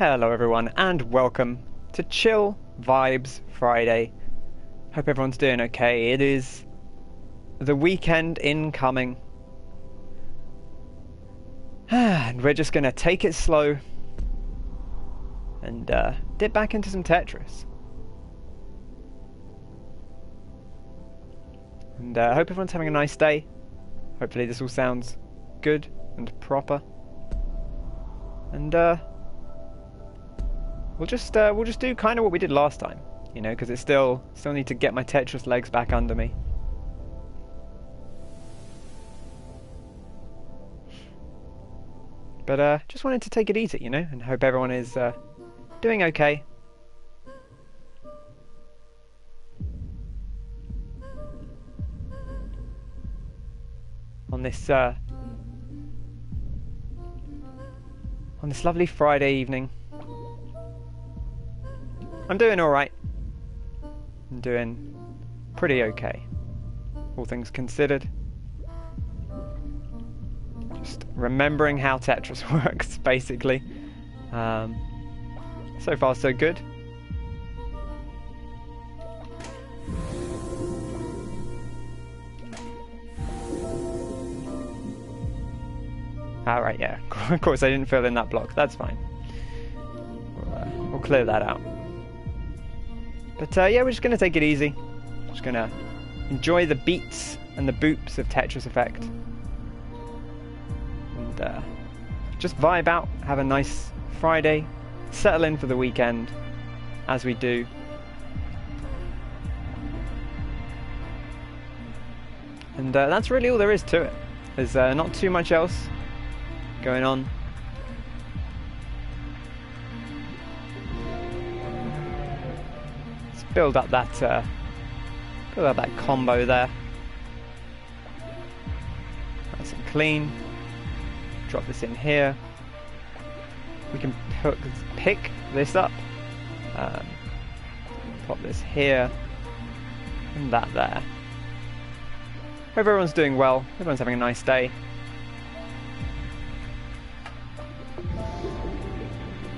Hello everyone and welcome to Chill Vibes Friday. Hope everyone's doing okay. It is the weekend incoming. And we're just going to take it slow and dip back into some Tetris. And I hope everyone's having a nice day. Hopefully this all sounds good and proper. And we'll just do kind of what we did last time, you know, because it's still need to get my Tetris legs back under me. But just wanted to take it easy, you know, and hope everyone is doing okay. On this lovely Friday evening. I'm doing alright. I'm doing pretty okay, all things considered. Just remembering how Tetris works, basically. So far, so good. Alright, yeah. Of course, I didn't fill in that block. That's fine. We'll clear that out. But yeah, we're just going to take it easy. Just going to enjoy the beats and the boops of Tetris Effect. And just vibe out, have a nice Friday, settle in for the weekend, as we do. And that's really all there is to it. There's not too much else going on. Let's build up that combo there. Nice and clean. Drop this in here. We can pick this up. Pop this here and that there. Hope everyone's doing well. Everyone's having a nice day.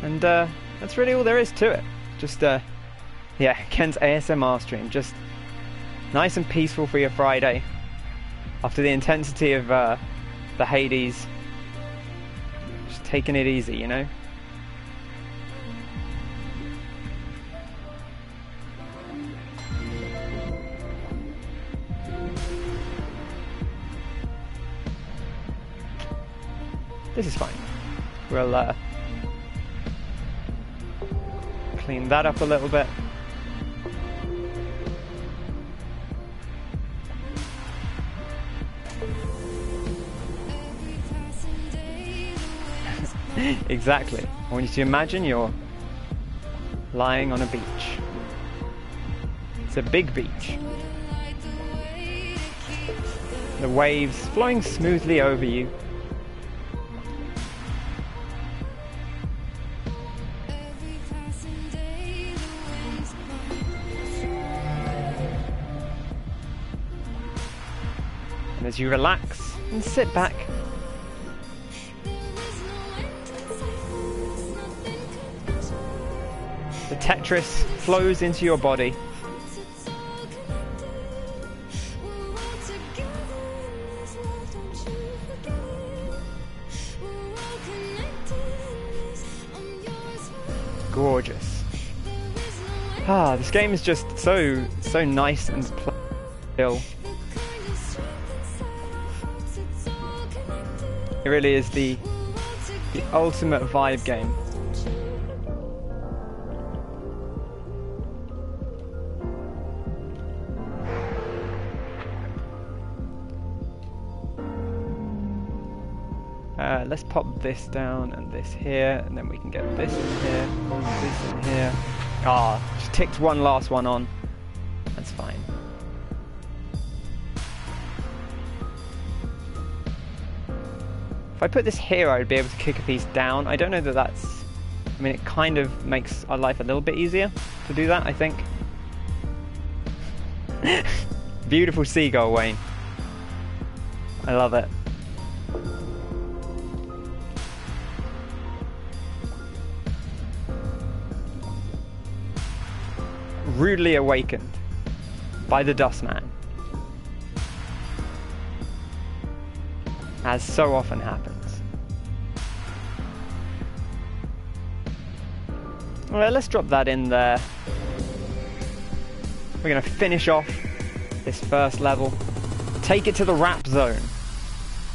And that's really all there is to it. Just yeah, Ken's ASMR stream. Just nice and peaceful for your Friday. After the intensity of the Hades. Just taking it easy, you know? This is fine. We'll clean that up a little bit. Exactly. I want you to imagine you're lying on a beach. It's a big beach. The waves flowing smoothly over you. And as you relax and sit back, the Tetris flows into your body. Gorgeous. This game is just so nice and chill. It really is the ultimate vibe game. Let's pop this down and this here, and then we can get this in here, this in here. Just ticked one last one on. That's fine. If I put this here, I would be able to kick a piece down. I don't know that that's... I mean, it kind of makes our life a little bit easier to do that, I think. Beautiful seagull, Wayne. I love it. rudely awakened by the Dustman, as so often happens. Alright, let's drop that in there. We're going to finish off this first level. Take it to the rap zone.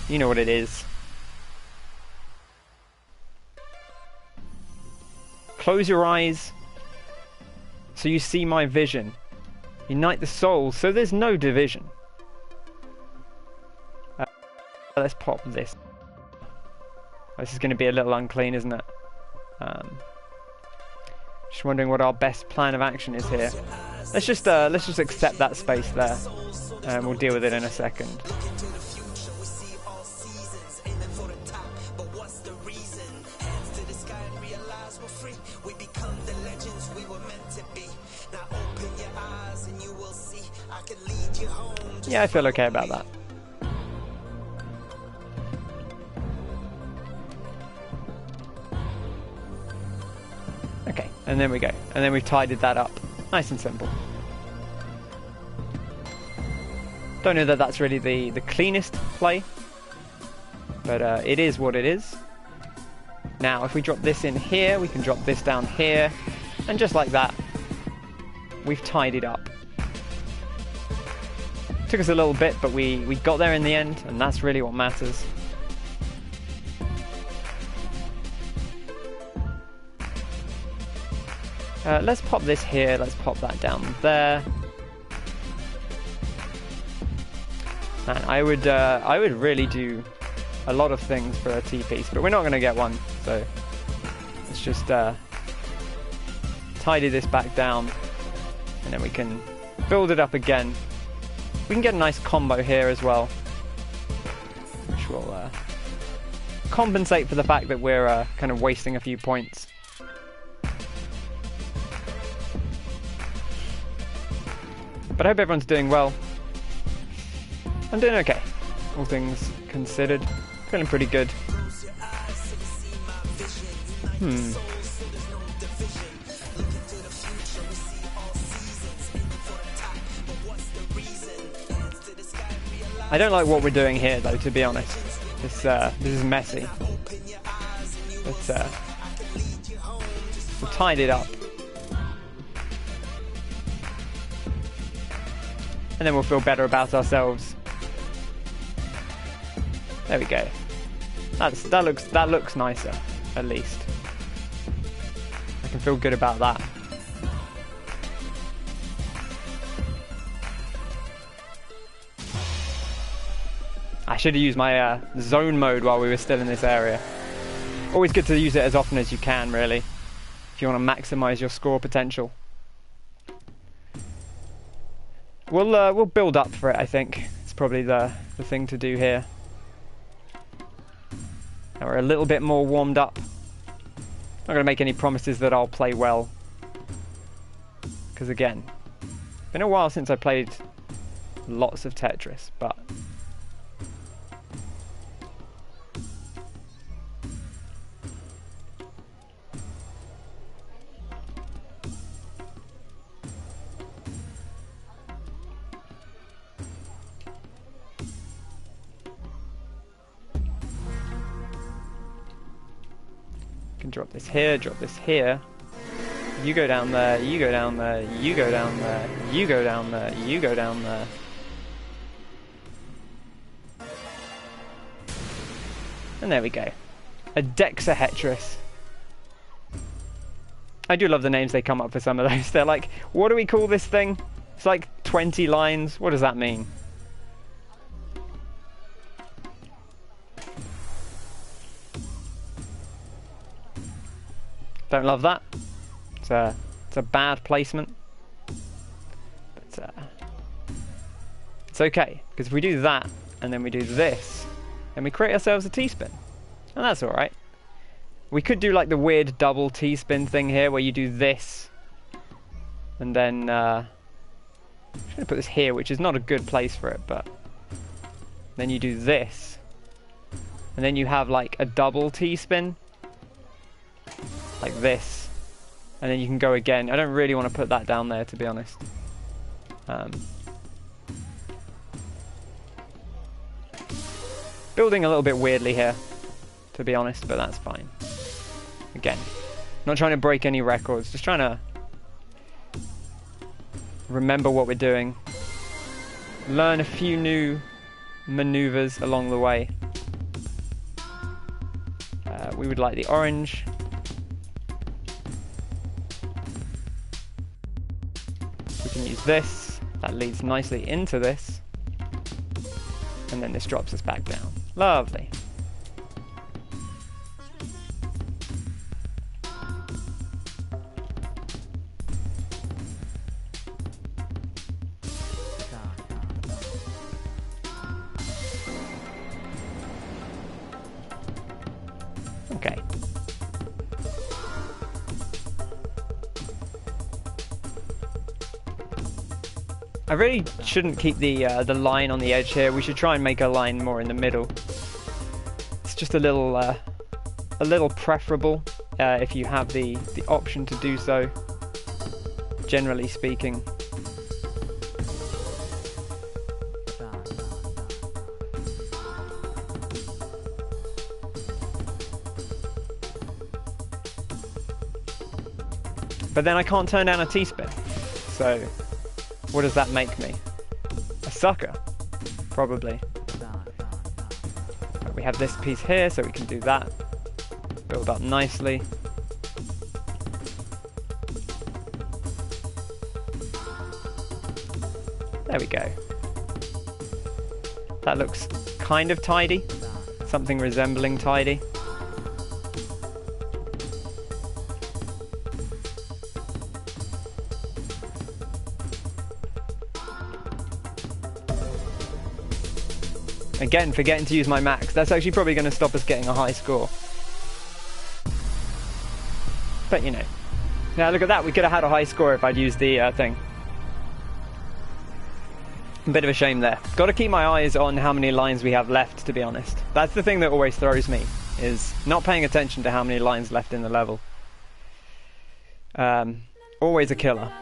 You know what it is. Close your eyes so you see my vision. Unite the souls so there's no division. Let's pop this. This is going to be a little unclean, isn't it? Just wondering what our best plan of action is here. Let's just accept that space there, and we'll deal with it in a second. Yeah, I feel okay about that. Okay, and then we go. And then we've tidied that up. Nice and simple. Don't know that that's really the cleanest play, but it is what it is. Now, if we drop this in here, we can drop this down here, and just like that, we've tidied up. Took us a little bit, but we got there in the end, and that's really what matters. Let's pop this here, let's pop that down there. Man, I would really do a lot of things for a T-piece, but we're not going to get one, so let's just tidy this back down, and then we can build it up again. We can get a nice combo here as well, which will compensate for the fact that we're kind of wasting a few points. But I hope everyone's doing well. I'm doing okay, all things considered. Feeling pretty good. I don't like what we're doing here, though, to be honest. This is messy. But we'll tidy it up. And then we'll feel better about ourselves. There we go. That looks nicer, at least. I can feel good about that. I should have used my zone mode while we were still in this area. Always good to use it as often as you can, really, if you want to maximise your score potential. We'll build up for it, I think. It's probably the thing to do here. Now we're a little bit more warmed up. Not going to make any promises that I'll play well. Because again, been a while since I played lots of Tetris, but drop this here, drop this here. You go down there, you go down there, you go down there, you go down there, you go down there. And there we go. A dexahetris. I do love the names they come up for some of those. They're like, what do we call this thing? It's like 20 lines. What does that mean? Don't love that. It's a bad placement. But it's okay, because if we do that and then we do this, then we create ourselves a T-spin, and that's all right. We could do like the weird double T-spin thing here, where you do this, and then I'm just gonna put this here, which is not a good place for it, but then you do this, and then you have like a double T-spin. Like this, and then you can go again. I don't really want to put that down there, to be honest. Building a little bit weirdly here, to be honest, but that's fine. Again, not trying to break any records, just trying to remember what we're doing, learn a few new maneuvers along the way. We would like the orange. We can use this. That leads nicely into this. And then this drops us back down. Lovely. Okay. I really shouldn't keep the line on the edge here. We should try and make a line more in the middle. It's just a little preferable if you have the option to do so, generally speaking. But then I can't turn down a T-spin, so what does that make me? A sucker? Probably. We have this piece here, so we can do that. Build up nicely. There we go. That looks kind of tidy. Something resembling tidy. Again, forgetting to use my max. That's actually probably going to stop us getting a high score. But you know. Now look at that, we could have had a high score if I'd used the thing. A bit of a shame there. Got to keep my eyes on how many lines we have left, to be honest. That's the thing that always throws me, is not paying attention to how many lines left in the level. Always a killer.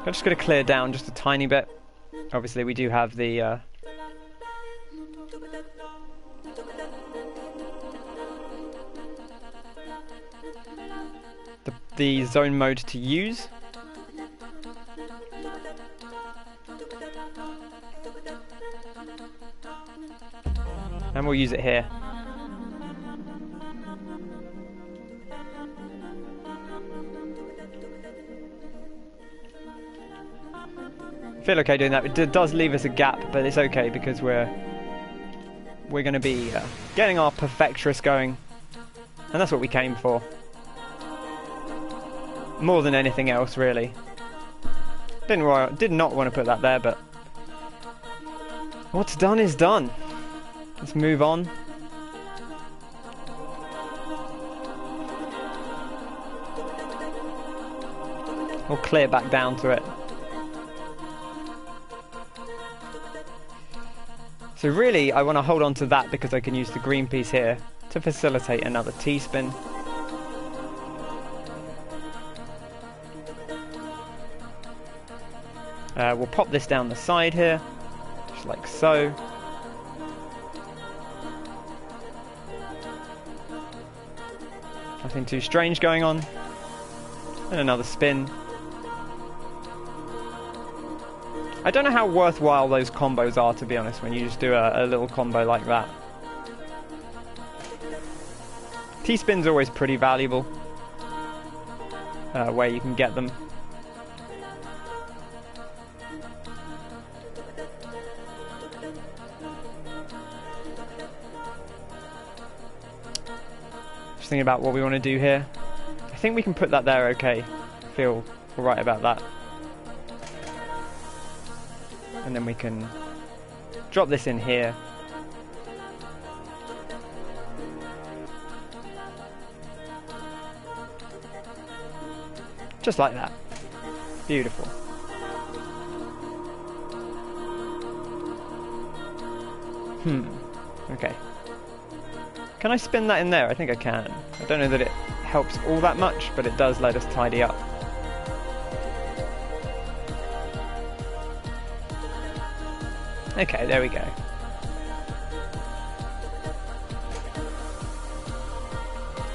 I'm just going to clear down just a tiny bit. Obviously we do have the zone mode to use. And we'll use it here. I feel okay doing that. It does leave us a gap, but it's okay because we're going to be getting our perfectress going, and that's what we came for. More than anything else, really. Did not want to put that there, but what's done is done. Let's move on. We'll clear back down to it. So really, I want to hold on to that because I can use the green piece here to facilitate another T-spin. We'll pop this down the side here, just like so. Nothing too strange going on. And another spin. I don't know how worthwhile those combos are, to be honest, when you just do a little combo like that. T-spin's always pretty valuable, where you can get them. Just thinking about what we want to do here. I think we can put that there okay. Feel alright about that. And then we can drop this in here. Just like that. Beautiful. Okay. Can I spin that in there? I think I can. I don't know that it helps all that much, but it does let us tidy up. Okay, there we go.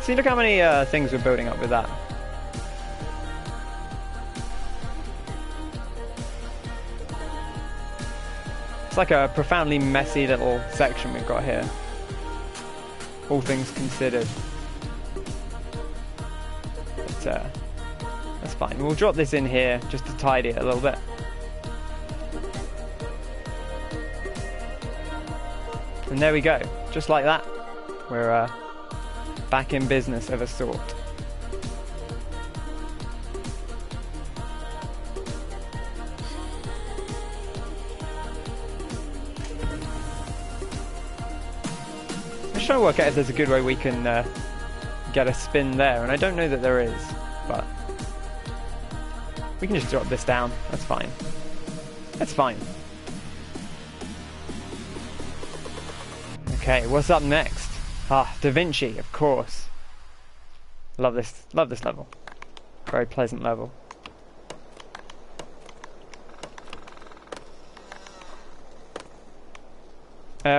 See, look how many things we're building up with that. It's like a profoundly messy little section we've got here. All things considered. But that's fine. We'll drop this in here just to tidy it a little bit. And there we go. Just like that. We're back in business of a sort. I'm just trying to work out if there's a good way we can get a spin there, and I don't know that there is, but we can just drop this down. That's fine. That's fine. Okay, what's up next? Ah, Da Vinci, of course. Love this level. Very pleasant level.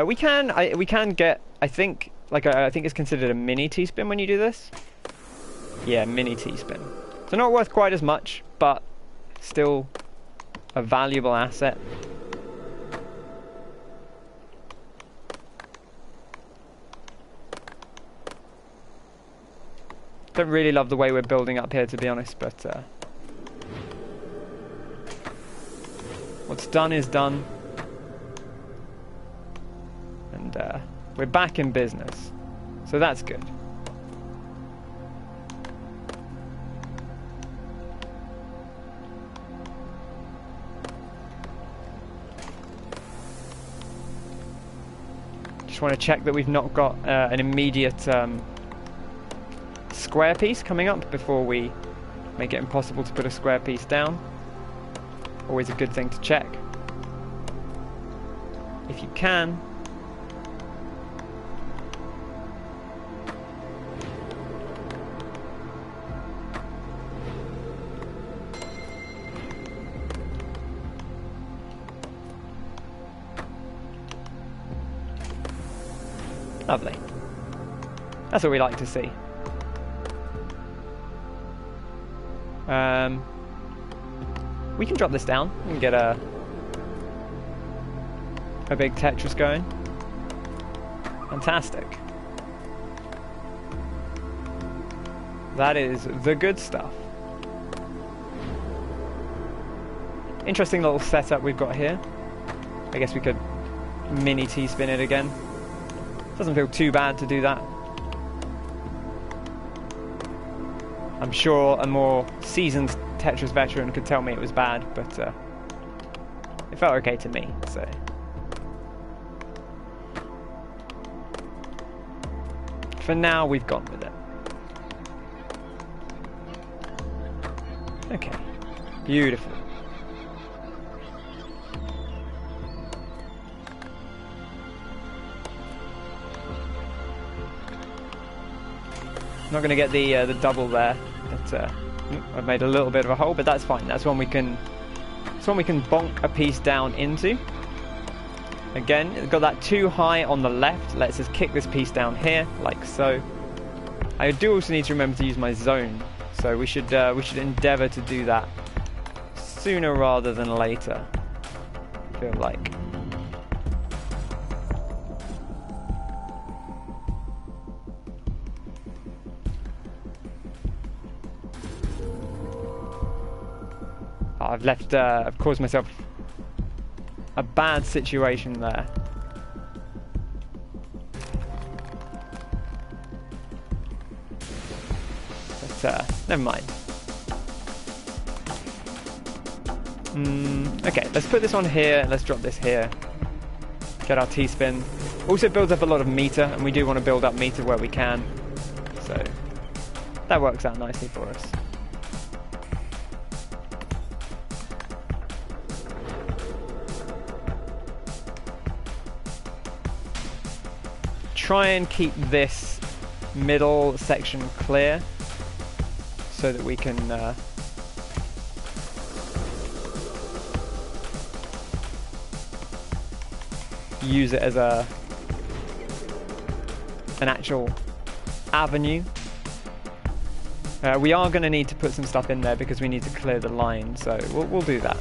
We can get, I think, like I think it's considered a mini T-spin when you do this. Yeah, mini T-spin. So not worth quite as much, but still a valuable asset. Don't really love the way we're building up here, to be honest, but what's done is done. And we're back in business, so that's good. Just want to check that we've not got an immediate square piece coming up before we make it impossible to put a square piece down. Always a good thing to check. If you can. Lovely. That's what we like to see. We can drop this down and get a big Tetris going. Fantastic. That is the good stuff. Interesting little setup we've got here. I guess we could mini T-spin it again. Doesn't feel too bad to do that. I'm sure a more seasoned Tetris veteran could tell me it was bad, but it felt okay to me, so. For now, we've gone with it. Okay, beautiful. Not going to get the double there. But, I've made a little bit of a hole, but that's fine. That's one we can. It's one we can bonk a piece down into. Again, it's got that too high on the left. Lets us kick this piece down here, like so. I do also need to remember to use my zone, so we should endeavour to do that sooner rather than later. I feel like. I've left, I've caused myself a bad situation there. But, never mind. Okay, let's put this on here, let's drop this here. Get our T-spin. Also builds up a lot of meter, and we do want to build up meter where we can. So, that works out nicely for us. try and keep this middle section clear so that we can use it as an actual avenue. We are going to need to put some stuff in there because we need to clear the line, so we'll do that.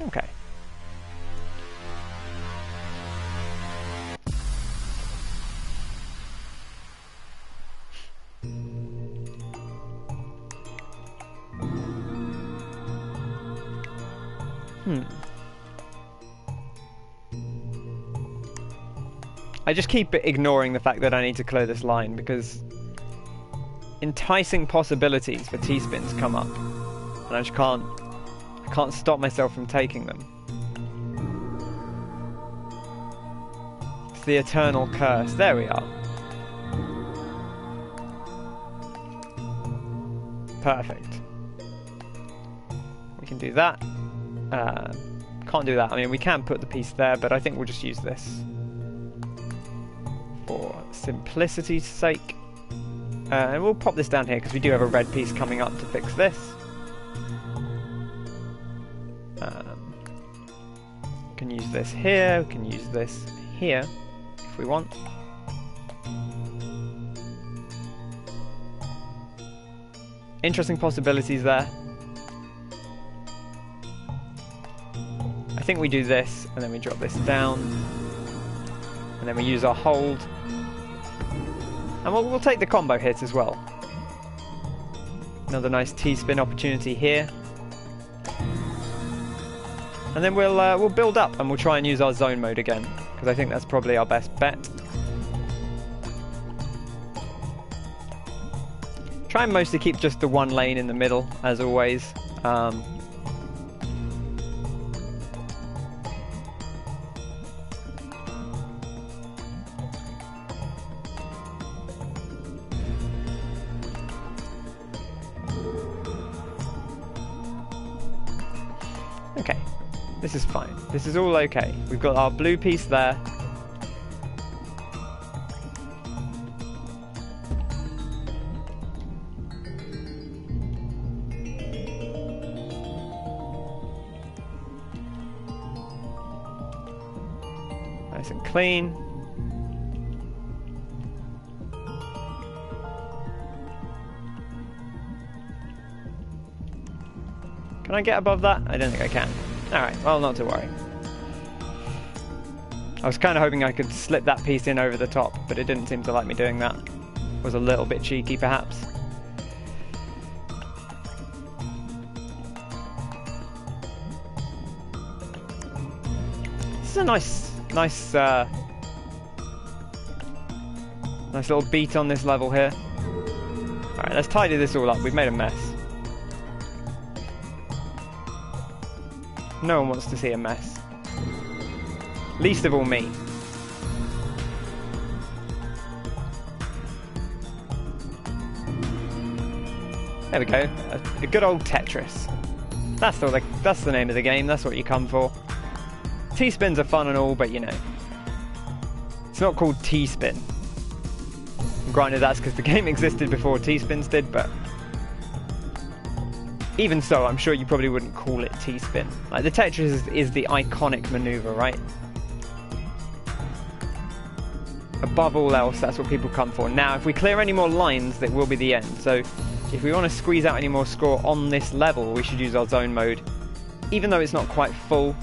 Okay. I just keep ignoring the fact that I need to clear this line because enticing possibilities for T-spins come up and I just can't stop myself from taking them. It's the eternal curse. There we are. Perfect. We can do that. Can't do that. I mean, we can put the piece there, but I think we'll just use this for simplicity's sake. And we'll pop this down here because we do have a red piece coming up to fix this. We can use this here, we can use this here if we want. Interesting possibilities there. I think we do this and then we drop this down and then we use our hold. And we'll take the combo hit as well. Another nice T-spin opportunity here. And then we'll build up and we'll try and use our zone mode again, because I think that's probably our best bet. Try and mostly keep just the one lane in the middle, as always. Okay, this is fine. This is all okay. We've got our blue piece there. Nice and clean. Can I get above that? I don't think I can. Alright, well, not to worry. I was kind of hoping I could slip that piece in over the top, but it didn't seem to like me doing that. It was a little bit cheeky, perhaps. This is a nice little beat on this level here. Alright, let's tidy this all up. We've made a mess. No one wants to see a mess. Least of all me. There we go. A good old Tetris. That's the name of the game. That's what you come for. T-spins are fun and all, but you know, it's not called T-spin. Granted, that's because the game existed before T-spins did, but even so, I'm sure you probably wouldn't call it T-spin. Like, the Tetris is the iconic maneuver, right? Above all else, that's what people come for. Now, if we clear any more lines, that will be the end. So, if we want to squeeze out any more score on this level, we should use our zone mode. Even though it's not quite full,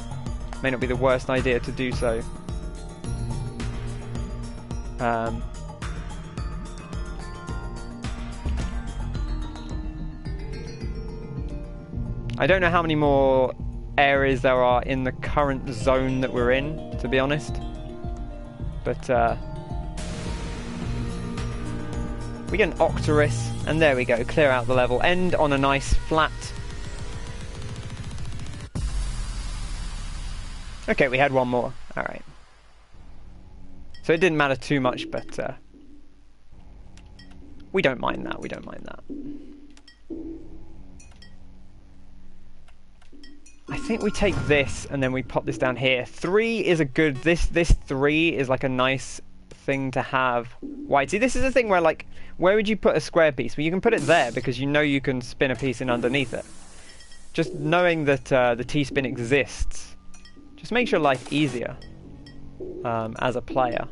may not be the worst idea to do so. I don't know how many more areas there are in the current zone that we're in, to be honest. But we get an Octorus, and there we go, clear out the level. End on a nice flat. Okay, we had one more. Alright. So it didn't matter too much, but we don't mind that, we don't mind that. I think we take this and then we pop this down here. 3 is a good, this 3 is like a nice thing to have wide. See, this is the thing where, like, where would you put a square piece? Well, you can put it there because you know you can spin a piece in underneath it. Just knowing that the T-spin exists just makes your life easier as a player.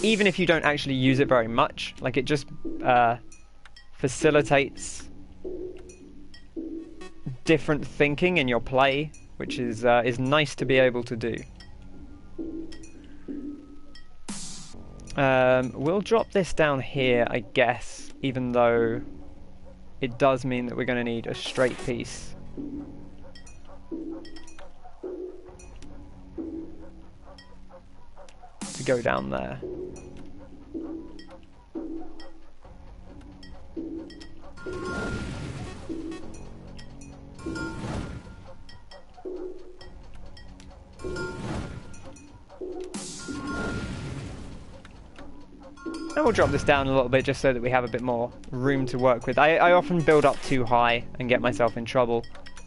Even if you don't actually use it very much, like, it just facilitates different thinking in your play, which is nice to be able to do. We'll drop this down here, I guess, even though it does mean that we're going to need a straight piece. To go down there. And we'll drop this down a little bit just so that we have a bit more room to work with. I often build up too high and get myself in trouble.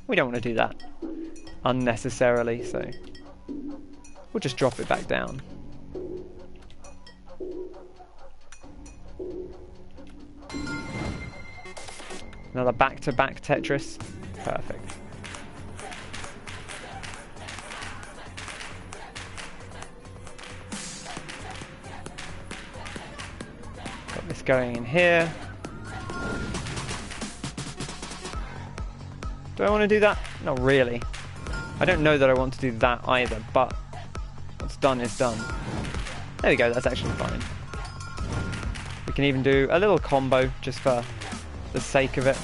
We don't want to do that unnecessarily, so we'll just drop it back down. Another back-to-back Tetris. Perfect. Got this going in here. Do I want to do that? Not really. I don't know that I want to do that either, but what's done is done. There we go, that's actually fine. We can even do a little combo just for the sake of it.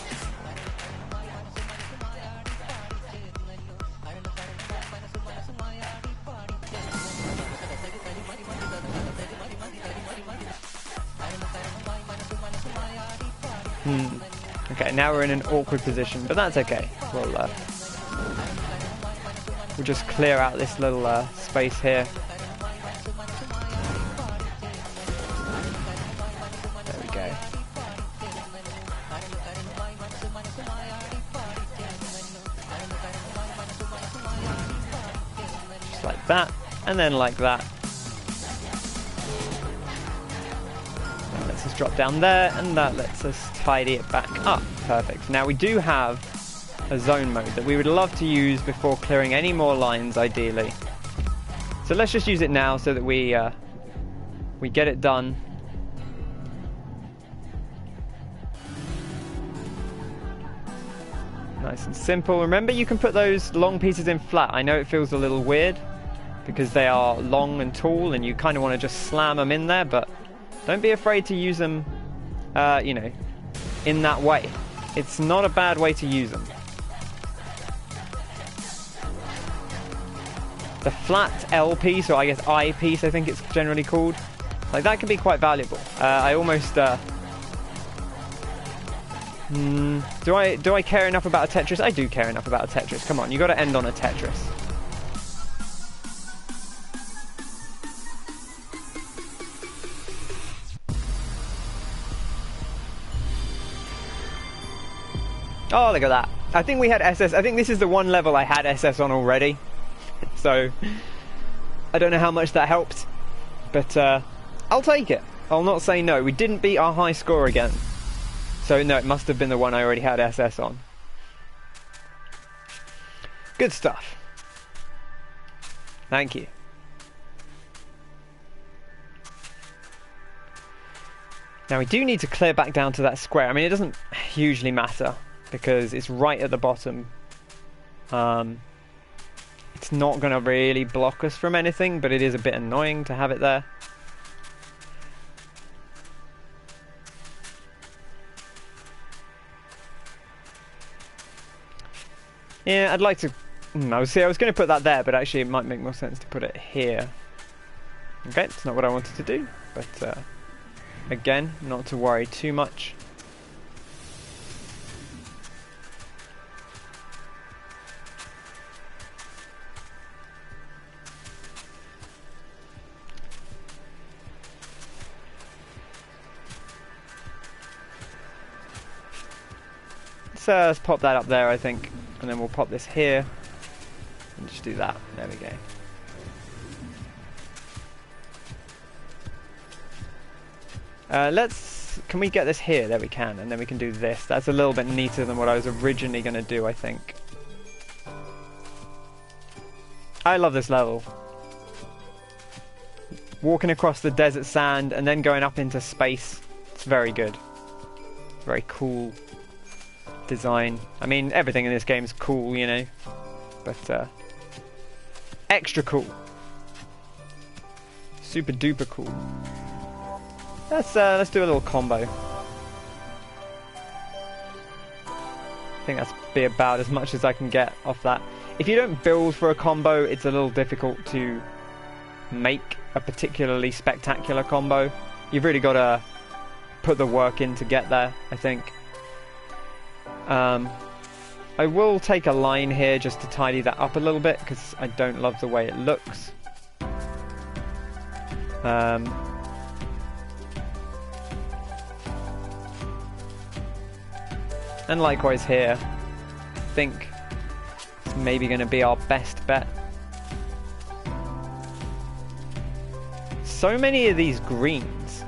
Okay, now we're in an awkward position, but that's okay. We'll just clear out this little space here. There we go. Just like that, and then like that. That lets us drop down there, and that lets us tidy it back up. Perfect. Now we do have a zone mode that we would love to use before clearing any more lines, ideally. So let's just use it now so that we get it done. Nice and simple. Remember, you can put those long pieces in flat. I know it feels a little weird because they are long and tall and you kind of want to just slam them in there, but don't be afraid to use them, you know, in that way. It's not a bad way to use them. The flat L piece, or I guess I piece, I think it's generally called, like, that can be quite valuable. I almost do I care enough about a Tetris? I do care enough about a Tetris. Come on, you got to end on a Tetris. Oh, look at that. I think we had SS. I think this is the one level I had SS on already. So, I don't know how much that helped. But, I'll take it. I'll not say no. We didn't beat our high score again. So, no, it must have been the one I already had SS on. Good stuff. Thank you. Now, we do need to clear back down to that square. I mean, it doesn't hugely matter, because it's right at the bottom. It's not going to really block us from anything, but it is a bit annoying to have it there. Yeah, I'd like to... I was going to put that there, but actually it might make more sense to put it here. Okay, it's not what I wanted to do, but again, not to worry too much. Let's pop that up there, I think, and then we'll pop this here and just do that. There we go. Can we get this here? There we can, and then we can do this. That's a little bit neater than what I was originally going to do, I think. I love this level. Walking across the desert sand and then going up into space. It's very good. Very cool design. I mean, everything in this game is cool, you know. But, extra cool. Super duper cool. Let's do a little combo. I think that's be about as much as I can get off that. If you don't build for a combo, it's a little difficult to make a particularly spectacular combo. You've really got to put the work in to get there, I think. I will take a line here just to tidy that up a little bit, because I don't love the way it looks. And likewise here, I think it's maybe going to be our best bet. So many of these greens.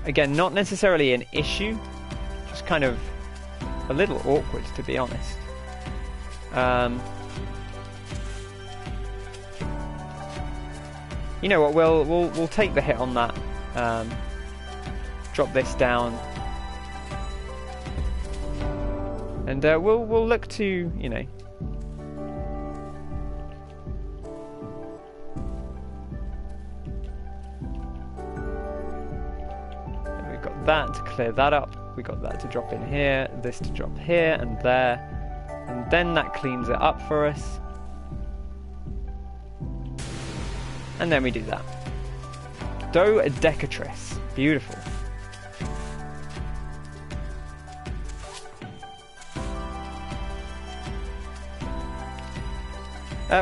Again, not necessarily an issue, just kind of a little awkward, to be honest. You know what? We'll take the hit on that. Drop this down, and we'll look to, you know, and we've got that to clear that up. We got that to drop in here, this to drop here and there, and then that cleans it up for us, and then we do that. Desync. Beautiful.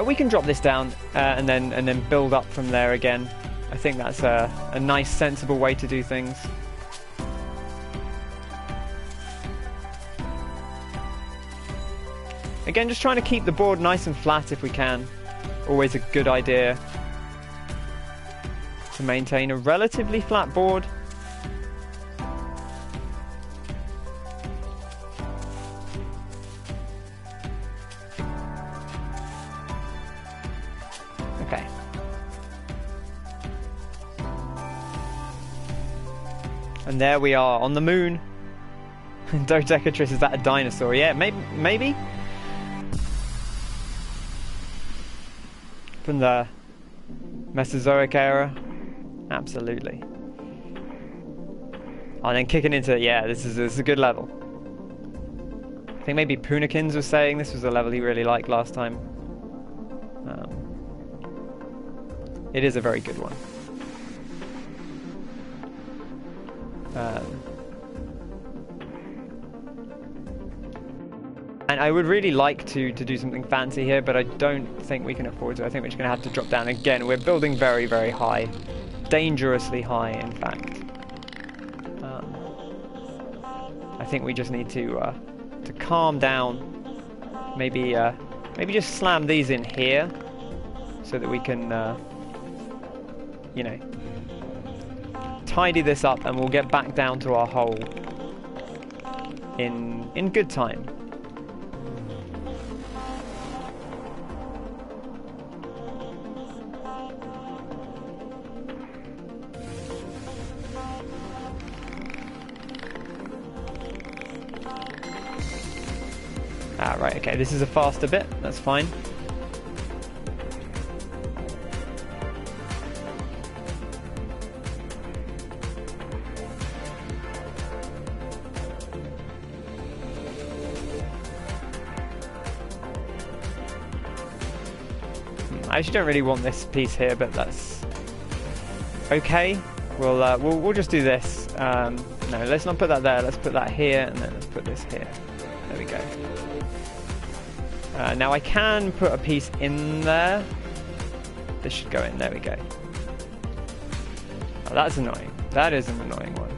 We can drop this down and then build up from there again. I think that's a nice, sensible way to do things. Again, just trying to keep the board nice and flat if we can. Always a good idea to maintain a relatively flat board. Okay. And there we are on the moon. Dodecatris, is that a dinosaur? Yeah, maybe. From the Mesozoic era. Absolutely. And then kicking into, yeah, this is a good level. I think maybe Punakins was saying this was a level he really liked last time. It is a very good one. And I would really like to do something fancy here, but I don't think we can afford to. I think we're just going to have to drop down again. We're building very, very high. Dangerously high, in fact. I think we just need to calm down. Maybe just slam these in here, so that we can, you know, tidy this up, and we'll get back down to our hole in good time. Ah, right, okay, this is a faster bit, that's fine. I actually don't really want this piece here, but that's okay. We'll just do this. No, let's not put that there. Let's put that here, and then let's put this here. There we go. Now I can put a piece in there. This should go in. There we go. Oh, that's annoying. That is an annoying one.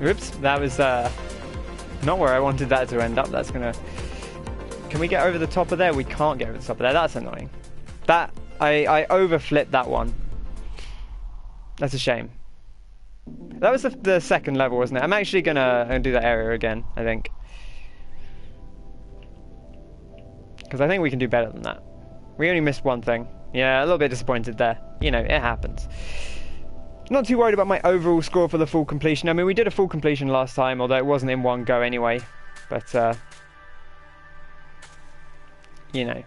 Oops, that was not where I wanted that to end up. That's gonna... Can we get over the top of there? We can't get over the top of there. That's annoying. That... I overflipped that one. That's a shame. That was the second level, wasn't it? I'm actually gonna do that area again, I think. Because I think we can do better than that. We only missed one thing. Yeah, a little bit disappointed there. You know, it happens. Not too worried about my overall score for the full completion. I mean, we did a full completion last time, although it wasn't in one go anyway. But, you know,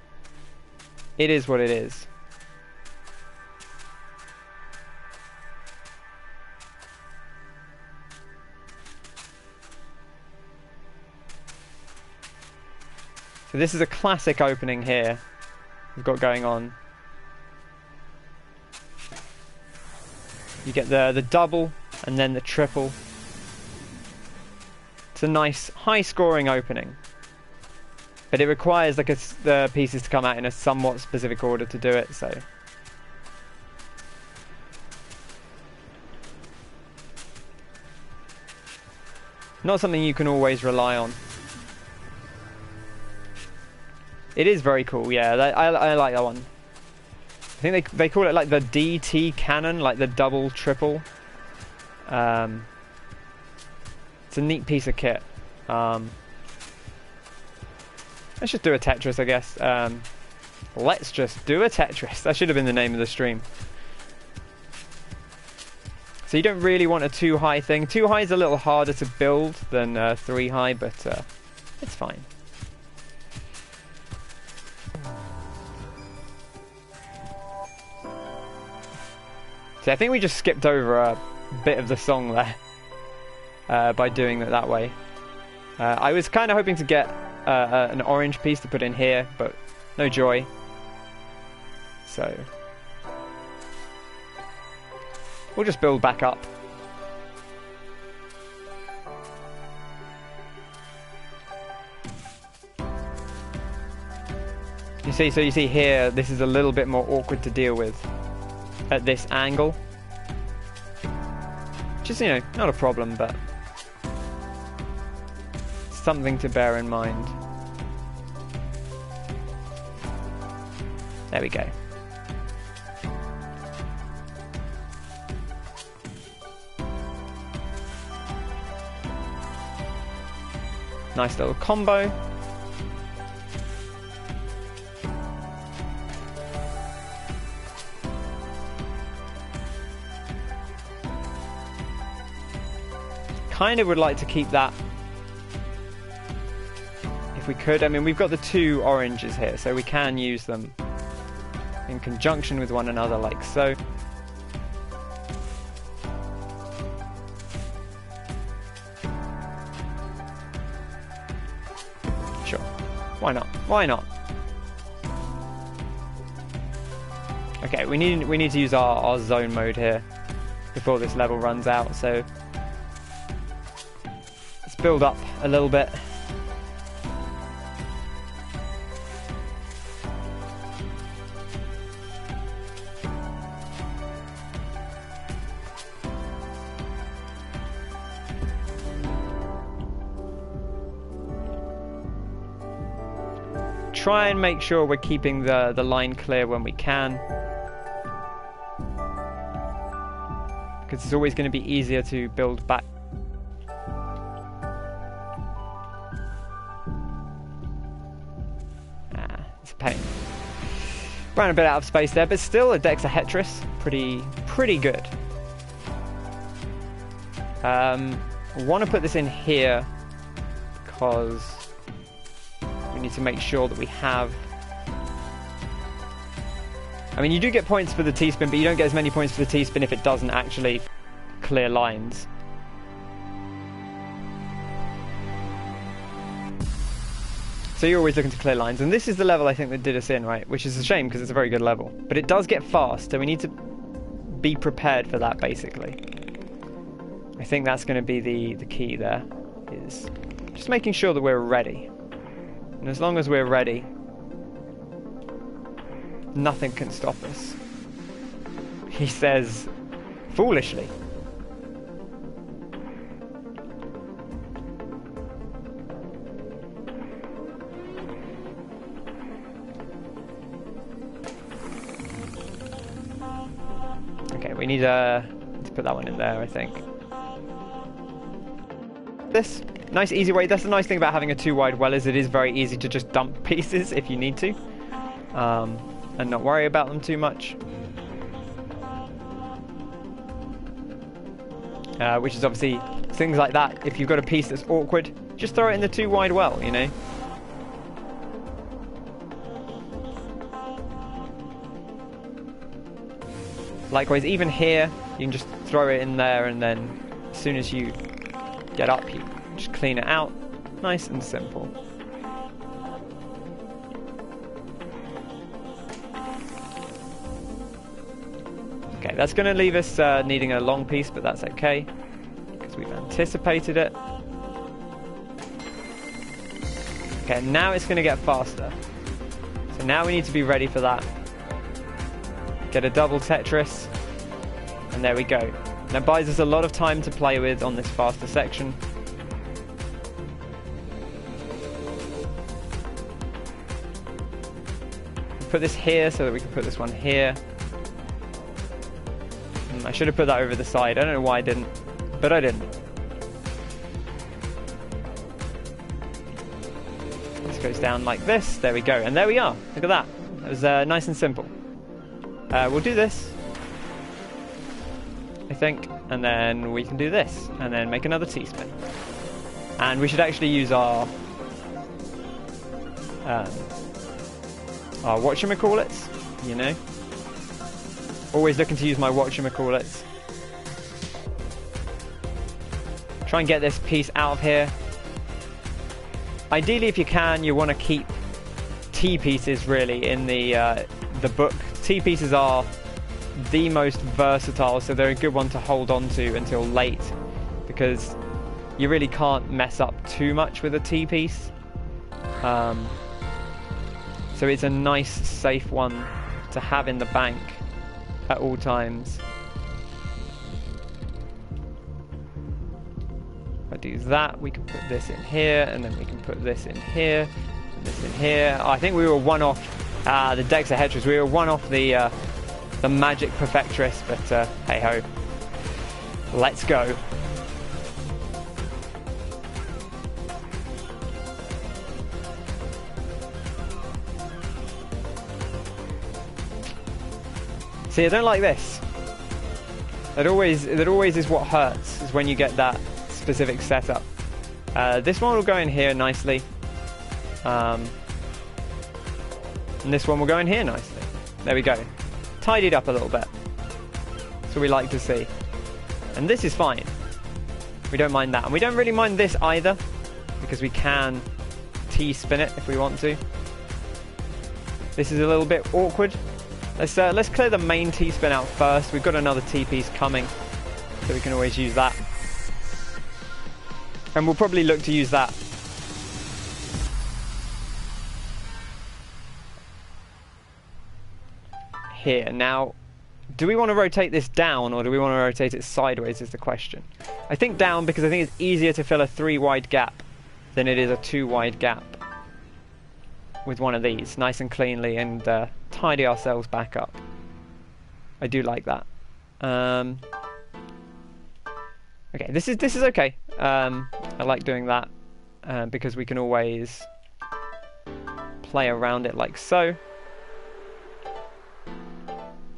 it is what it is. So this is a classic opening here we've got going on. You get the double and then the triple. It's a nice high scoring opening, but it requires like the pieces to come out in a somewhat specific order to do it, so not something you can always rely on. It is very cool, yeah. I like that one. I think they call it like the DT cannon, like the double triple. It's a neat piece of kit. Let's just do a Tetris, I guess. Let's just do a Tetris. That should have been the name of the stream. So you don't really want a too high thing. Too high is a little harder to build than 3 high, but it's fine. I think we just skipped over a bit of the song there by doing it that way. I was kind of hoping to get an orange piece to put in here, but no joy. So we'll just build back up. You see, so you see here, this is a little bit more awkward to deal with at this angle, which is, you know, not a problem, but something to bear in mind. There we go. Nice little combo. Kind of would like to keep that if we could. I mean, we've got the 2 oranges here, so we can use them in conjunction with one another, like so. Sure. Why not? Why not? Okay, we need to use our zone mode here before this level runs out, so build up a little bit. Try and make sure we're keeping the line clear when we can, because it's always going to be easier to build back. Pain. Ran a bit out of space there, but still a dexahedrus, pretty good. Want to put this in here because we need to make sure that we have... I mean, you do get points for the T-spin, but you don't get as many points for the T-spin if it doesn't actually clear lines. So you're always looking to clear lines, and this is the level I think that did us in, right? Which is a shame because it's a very good level. But it does get fast, so we need to be prepared for that, basically. I think that's going to be the key there, is just making sure that we're ready. And as long as we're ready, nothing can stop us. He says, foolishly. we need to put that one in there, I think. This nice easy way. That's the nice thing about having a 2 wide well, is it is very easy to just dump pieces if you need to, and not worry about them too much. Which is obviously things like that. If you've got a piece that's awkward, just throw it in the 2 wide well, you know. Likewise, even here, you can just throw it in there, and then as soon as you get up, you just clean it out. Nice and simple. Okay, that's going to leave us needing a long piece, but that's okay, because we've anticipated it. Okay, now it's going to get faster. So now we need to be ready for that. Get a double Tetris, and there we go. That buys us a lot of time to play with on this faster section. Put this here so that we can put this one here. I should have put that over the side. I don't know why I didn't, but I didn't. This goes down like this. There we go. And there we are. Look at that. That was nice and simple. We'll do this, I think, and then we can do this, and then make another T-spin. And we should actually use our whatchamacallits, you know. Always looking to use my whatchamacallits. Try and get this piece out of here. Ideally, if you can, you want to keep T-pieces really in the book. T-pieces are the most versatile, so they're a good one to hold on to until late, because you really can't mess up too much with a T-piece. So it's a nice, safe one to have in the bank at all times. If I do that, we can put this in here, and then we can put this in here, and this in here. Oh, I think we were one off the Dexahetris. We were one off the Magic Perfectress, but hey ho, let's go. See, I don't like this. That always is what hurts, is when you get that specific setup. This one will go in here nicely. And this one will go in here nicely. There we go. Tidied up a little bit. That's what we like to see. And this is fine. We don't mind that. And we don't really mind this either, because we can T-spin it if we want to. This is a little bit awkward. Let's clear the main T-spin out first. We've got another T-piece coming, so we can always use that. And we'll probably look to use that here. Now, do we want to rotate this down, or do we want to rotate it sideways is the question. I think down, because I think it's easier to fill a 3 wide gap than it is a 2 wide gap with one of these, nice and cleanly, and tidy ourselves back up. I do like that. Okay, this is okay. I like doing that because we can always play around it like so.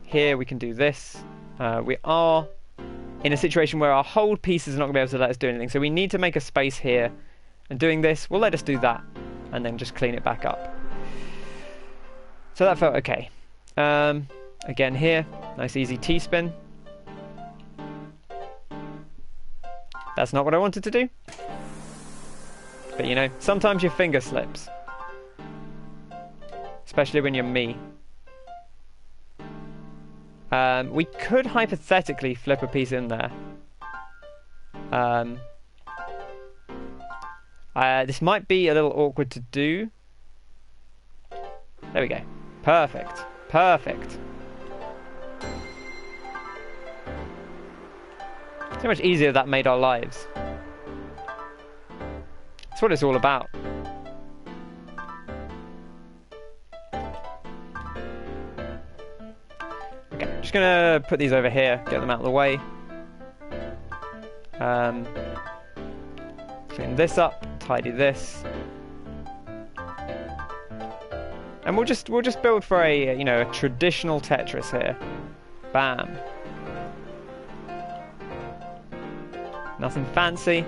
Here we can do this. We are in a situation where our hold piece is not going to be able to let us do anything, so we need to make a space here, and doing this will let us do that, and then just clean it back up. So that felt okay. Again here, nice easy T-spin. That's not what I wanted to do. But you know, sometimes your finger slips. Especially when you're me. We could hypothetically flip a piece in there. This might be a little awkward to do. There we go. Perfect. Perfect. So much easier that made our lives. That's what it's all about. Okay, Just gonna put these over here, get them out of the way. Clean this up, tidy this. And we'll just build for a, you know, a traditional Tetris here. Bam. Nothing fancy.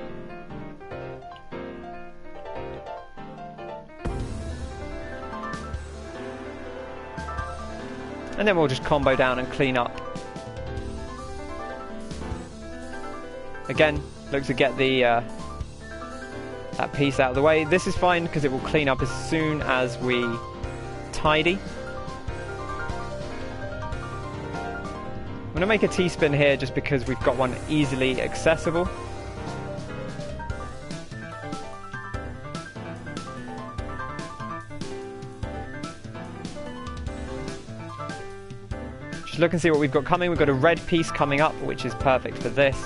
And then we'll just combo down and clean up. Again, look to get the that piece out of the way. This is fine because it will clean up as soon as we tidy. I'm going to make a T-spin here just because we've got one easily accessible. Just look and see what we've got coming. We've got a red piece coming up, which is perfect for this.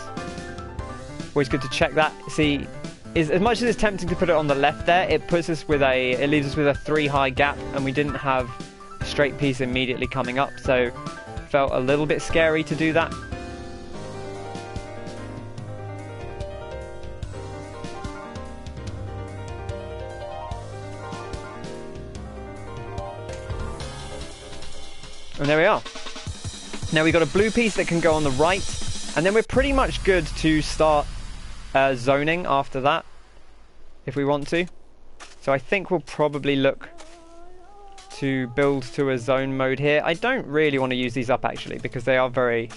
Always good to check that. See, as much as it's tempting to put it on the left there, it leaves us with a 3 high gap, and we didn't have a straight piece immediately coming up, so felt a little bit scary to do that. And there we are. Now we've got a blue piece that can go on the right, and then we're pretty much good to start zoning after that, if we want to. So I think we'll probably look to build to a zone mode here. I don't really want to use these up actually, because they are very,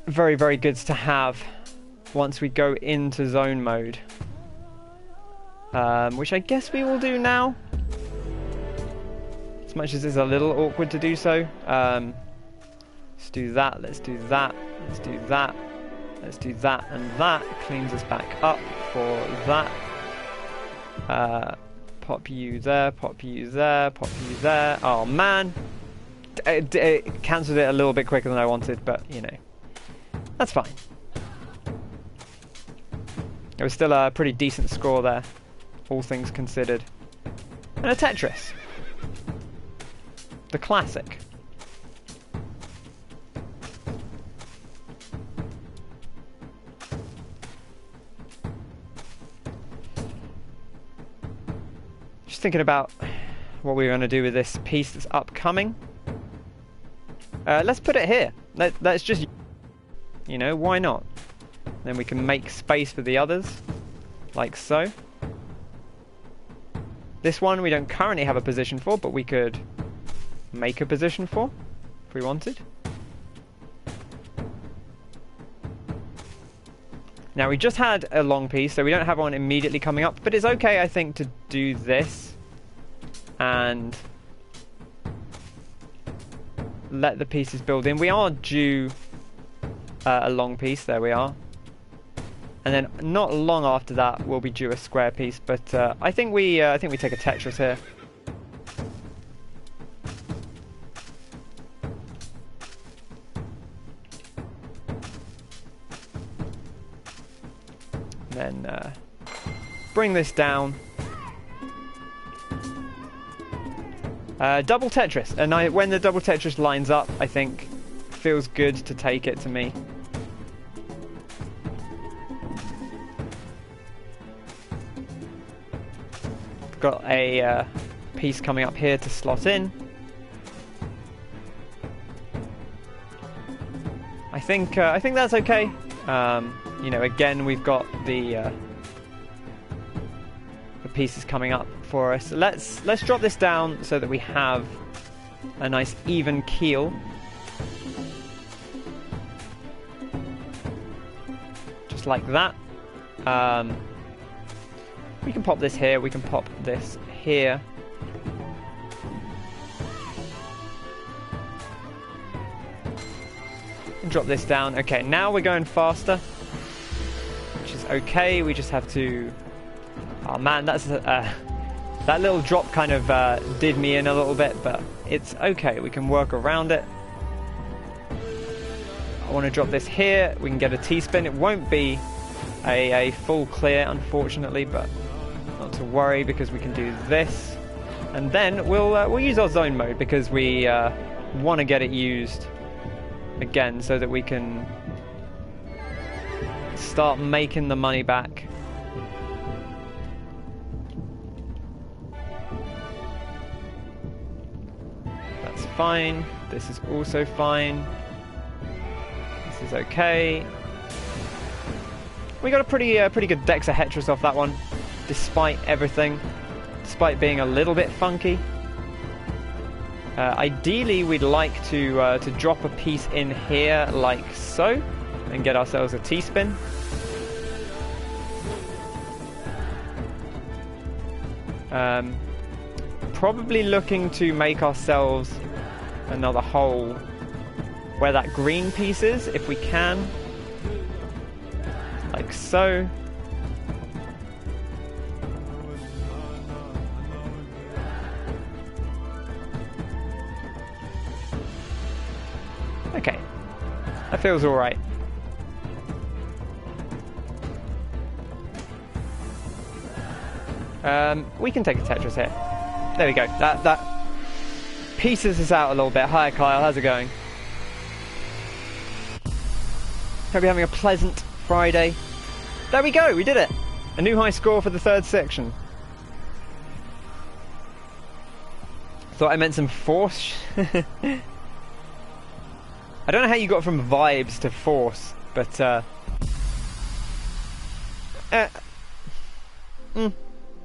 very, very good to have once we go into zone mode. Which I guess we will do now. As much as it's a little awkward to do so. Let's do that, let's do that, let's do that. Let's do that, and that cleans us back up for that. Pop you there, pop you there, pop you there. Oh man, it cancelled it a little bit quicker than I wanted, but you know, that's fine. It was still a pretty decent score there, all things considered. And a Tetris, the classic. Thinking about what we're going to do with this piece that's upcoming. Let's put it here. Let's just, you know, why not? Then we can make space for the others, like so. This one we don't currently have a position for, but we could make a position for if we wanted. Now we just had a long piece, so we don't have one immediately coming up, but it's okay, I think, to do this and let the pieces build in. We are due a long piece, there we are. And then not long after that we'll be due a square piece, but I think we take a Tetris here. Then bring this down. Double Tetris, and when the double Tetris lines up, I think feels good to take it to me. Got a piece coming up here to slot in. I think that's okay. You know, again, we've got the pieces coming up for us. Let's drop this down so that we have a nice even keel. Just like that. We can pop this here, we can pop this here. And drop this down. Okay, now we're going faster, which is okay. We just have to... Oh man, that's that little drop kind of did me in a little bit, but it's okay. We can work around it. I want to drop this here. We can get a T-spin. It won't be a full clear, unfortunately, but not to worry because we can do this, and then we'll use our zone mode because we want to get it used again so that we can start making the money back. That's fine. This is also fine. This is okay. We got a pretty good dexahedrous off that one, despite everything, despite being a little bit funky. Ideally, we'd like to drop a piece in here like so, and get ourselves a T-spin. Probably looking to make ourselves another hole where that green piece is, if we can. Like so. Okay. That feels alright. We can take a Tetris here. There we go. That pieces us out a little bit. Hi Kyle, how's it going? Hope you're having a pleasant Friday. There we go, we did it! A new high score for the third section. Thought I meant some force. I don't know how you got from vibes to force, but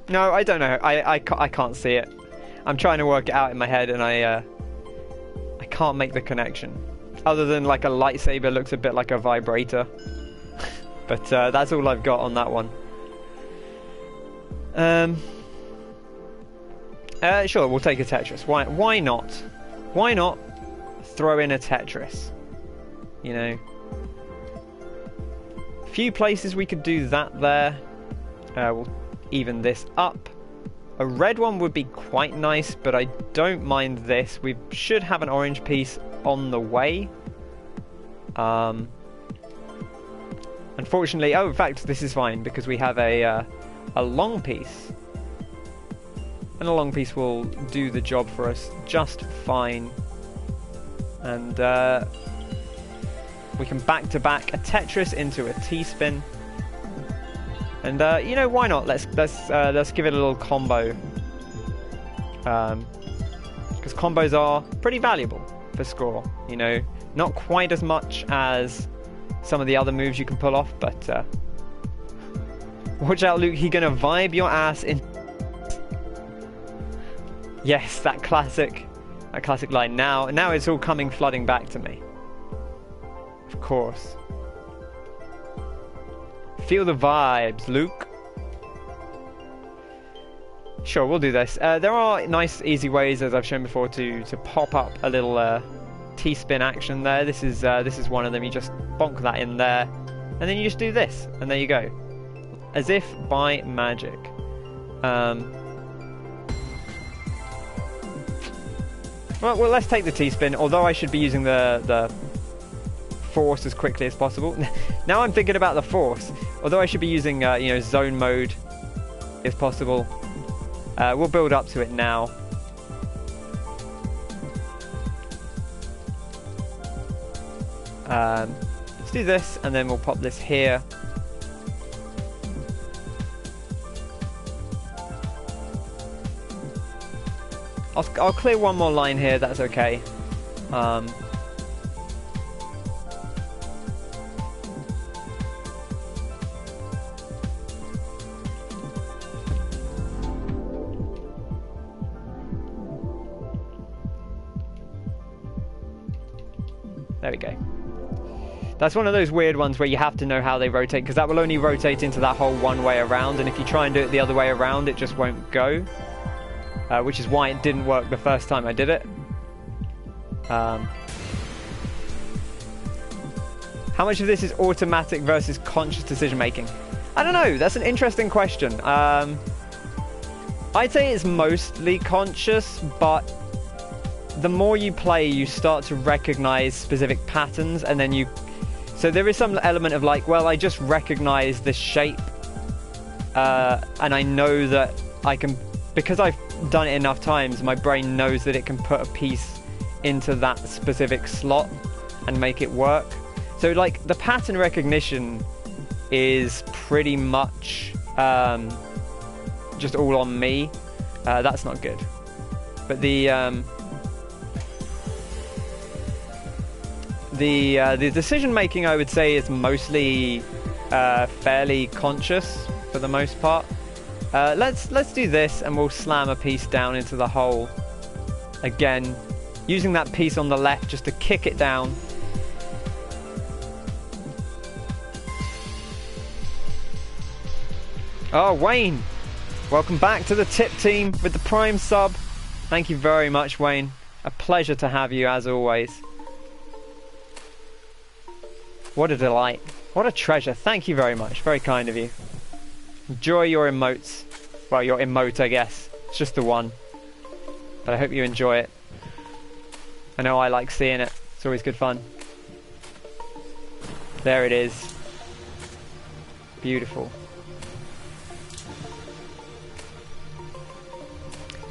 no, I don't know. I can't see it. I'm trying to work it out in my head, and I can't make the connection. Other than like a lightsaber looks a bit like a vibrator. But that's all I've got on that one. Sure, we'll take a Tetris. Why not? Why not throw in a Tetris? You know, few places we could do that there. We'll even this up. A red one would be quite nice, but I don't mind this. We should have an orange piece on the way. Unfortunately, oh, in fact, this is fine because we have a long piece, and a long piece will do the job for us just fine. And we can back-to-back a Tetris into a T-spin. And you know, why not? Let's give it a little combo, because combos are pretty valuable for score. You know, not quite as much as some of the other moves you can pull off, but watch out, Luke. He gonna vibe your ass in. Yes, that classic line. Now it's all coming flooding back to me. Of course. Feel the vibes, Luke. Sure, we'll do this. There are nice, easy ways, as I've shown before, to pop up a little T-spin action there. This is one of them. You just bonk that in there, and then you just do this, and there you go, as if by magic. Well, let's take the T-spin. Although I should be using the force as quickly as possible. Now I'm thinking about the force. Although I should be using you know, zone mode if possible. We'll build up to it now. Let's do this, and then we'll pop this here. I'll clear one more line here, that's okay. There we go. That's one of those weird ones where you have to know how they rotate, because that will only rotate into that whole one way around, and if you try and do it the other way around, it just won't go. Which is why it didn't work the first time I did it. How much of this is automatic versus conscious decision making? I don't know, that's an interesting question. I'd say it's mostly conscious, but the more you play, you start to recognize specific patterns, and then so there is some element of like, well, I just recognize this shape, and I know that I can, because I've done it enough times, my brain knows that it can put a piece into that specific slot and make it work. So like the pattern recognition is pretty much just all on me. That's not good. But the decision making, I would say, is mostly fairly conscious for the most part. Let's do this, and we'll slam a piece down into the hole again, using that piece on the left just to kick it down. Oh, Wayne, welcome back to the tip team with the Prime sub. Thank you very much, Wayne. A pleasure to have you as always. What a delight. What a treasure. Thank you very much. Very kind of you. Enjoy your emotes. Well, your emote, I guess. It's just the one. But I hope you enjoy it. I know I like seeing it. It's always good fun. There it is. Beautiful.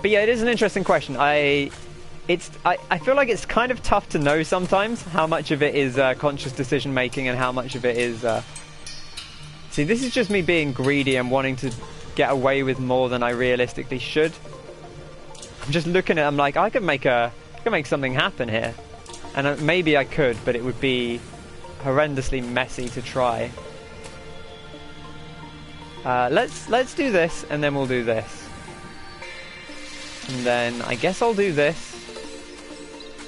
But yeah, it is an interesting question. I feel like it's kind of tough to know sometimes how much of it is conscious decision making and how much of it is... See, this is just me being greedy and wanting to get away with more than I realistically should. I'm just looking at it, I'm like, I could make something happen here. And maybe I could, but it would be horrendously messy to try. Let's do this, and then we'll do this. And then I guess I'll do this.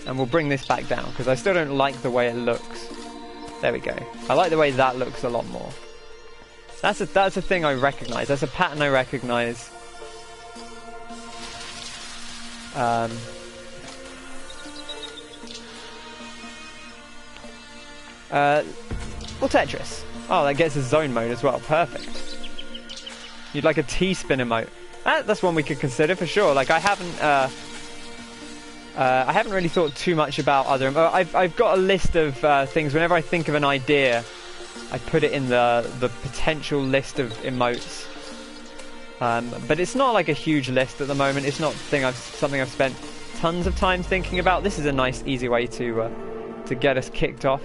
And we'll bring this back down, because I still don't like the way it looks. There we go. I like the way that looks a lot more. That's a thing I recognise. That's a pattern I recognise. Well, Tetris. Oh, that gets a zone mode as well. Perfect. You'd like a T-spin emote. That's one we could consider for sure. Like I haven't really thought too much about other. I've got a list of things. Whenever I think of an idea, I put it in the potential list of emotes. But it's not like a huge list at the moment. It's not something I've spent tons of time thinking about. This is a nice, easy way to get us kicked off.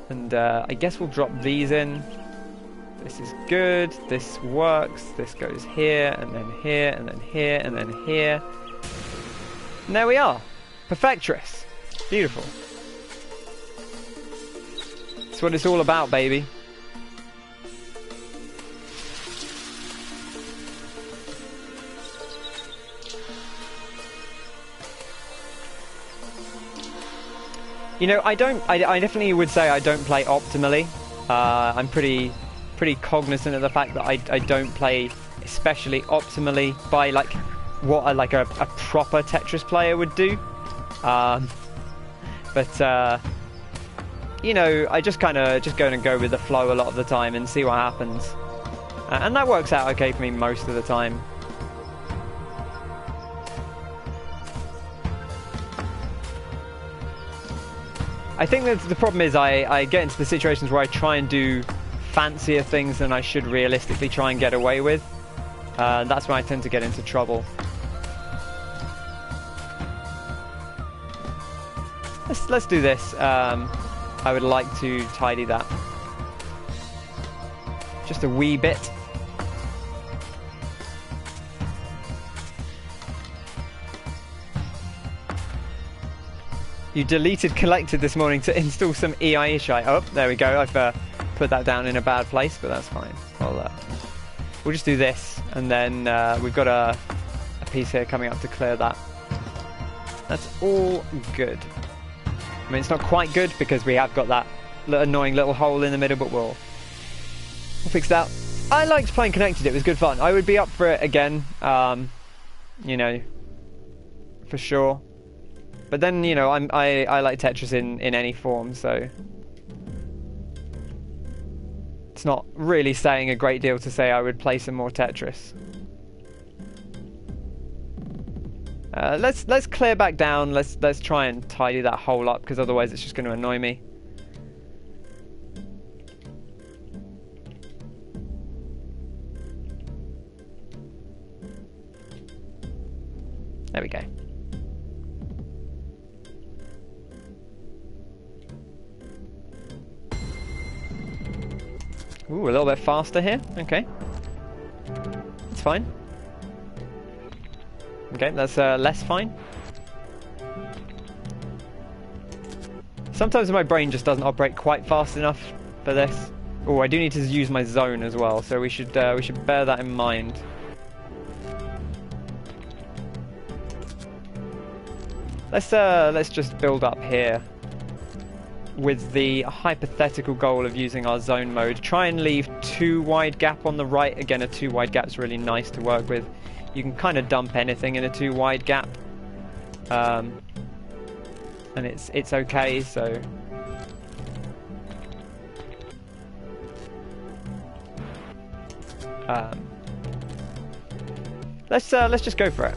And I guess we'll drop these in. This is good, this works, this goes here, and then here, and then here, and then here. And there we are. Perfectress. Beautiful. That's what it's all about, baby. You know, I definitely would say I don't play optimally. I'm pretty cognizant of the fact that I don't play especially optimally by like what a proper Tetris player would do. But you know, I just kind of go with the flow a lot of the time and see what happens. And that works out okay for me most of the time. I think that the problem is I get into the situations where I try and do fancier things than I should realistically try and get away with. That's when I tend to get into trouble. Let's do this. I would like to tidy that. Just a wee bit. You deleted collected this morning to install some EISHI. Oh, there we go. I've put that down in a bad place, but that's fine. We'll just do this, and then we've got a piece here coming up to clear that. That's all good. I mean, it's not quite good because we have got that annoying little hole in the middle, but we'll fix that. I liked playing Connected. It was good fun. I would be up for it again, you know, for sure. But then, you know, I like Tetris in any form, so it's not really saying a great deal to say I would play some more Tetris. Let's clear back down. Let's try and tidy that hole up, because otherwise it's just going to annoy me. Ooh, a little bit faster here. Okay. That's fine. Okay, that's less fine. Sometimes my brain just doesn't operate quite fast enough for this. Oh, I do need to use my zone as well, so we should bear that in mind. Let's just build up here with the hypothetical goal of using our zone mode. Try and leave 2 wide gap on the right. Again, a 2 wide gap is really nice to work with. You can kind of dump anything in a 2 wide gap, and it's okay. So let's just go for it.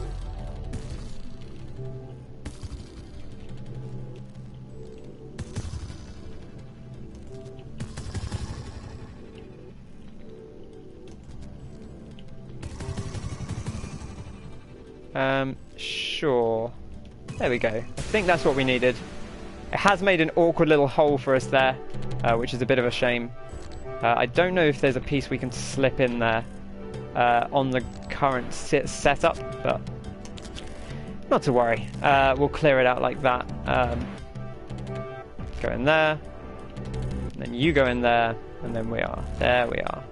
Sure. There we go. I think that's what we needed. It has made an awkward little hole for us there, which is a bit of a shame. I don't know if there's a piece we can slip in there on the current setup, but not to worry. We'll clear it out like that. Go in there, and then you go in there, and then there we are.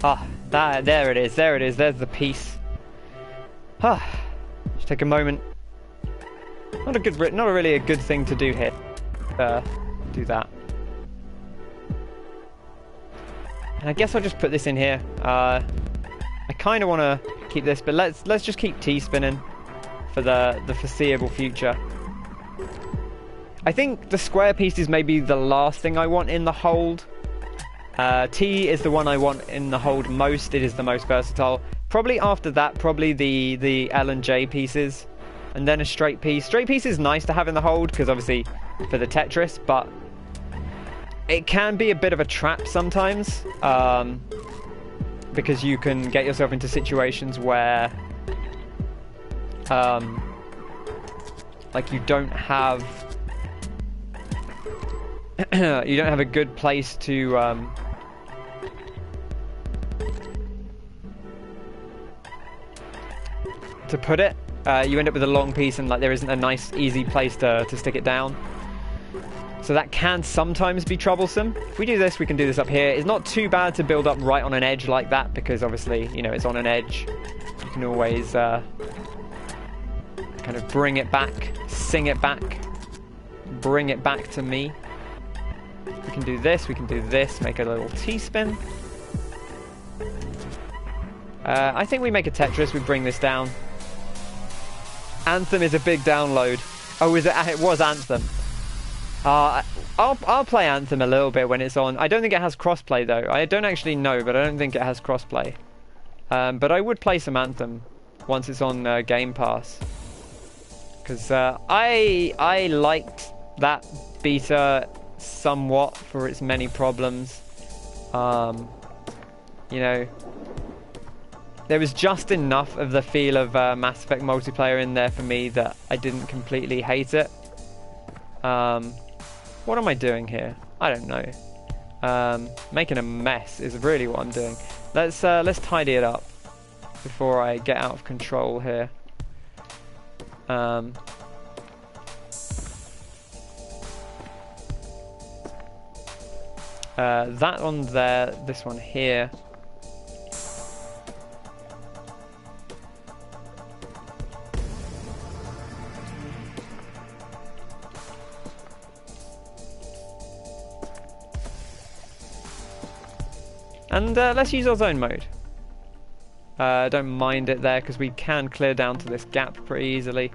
Ah, there it is, there's the piece. Just take a moment. Not really a good thing to do here. Do that. And I guess I'll just put this in here. I kind of want to keep this, but let's just keep T spinning for the foreseeable future. I think the square piece is maybe the last thing I want in the hold. T is the one I want in the hold most. It is the most versatile. Probably after that, probably the L and J pieces, and then a straight piece. Straight piece is nice to have in the hold because obviously for the Tetris, but it can be a bit of a trap sometimes, because you can get yourself into situations where like you don't have a good place to put it. You end up with a long piece and like there isn't a nice easy place to stick it down. So that can sometimes be troublesome. If we do this, we can do this up here. It's not too bad to build up right on an edge like that because obviously, you know, it's on an edge. You can always kind of bring it back, sing it back, bring it back to me. We can do this, make a little T-spin. I think we make a Tetris, we bring this down. Anthem is a big download. Oh, is it? It was Anthem. I'll play Anthem a little bit when it's on. I don't think it has crossplay though. I don't actually know, but I don't think it has crossplay. But I would play some Anthem once it's on Game Pass. Because I liked that beta somewhat for its many problems. You know, there was just enough of the feel of Mass Effect multiplayer in there for me that I didn't completely hate it. What am I doing here? I don't know. Making a mess is really what I'm doing. Let's tidy it up before I get out of control here. That on there, this one here. And let's use our zone mode. Don't mind it there because we can clear down to this gap pretty easily.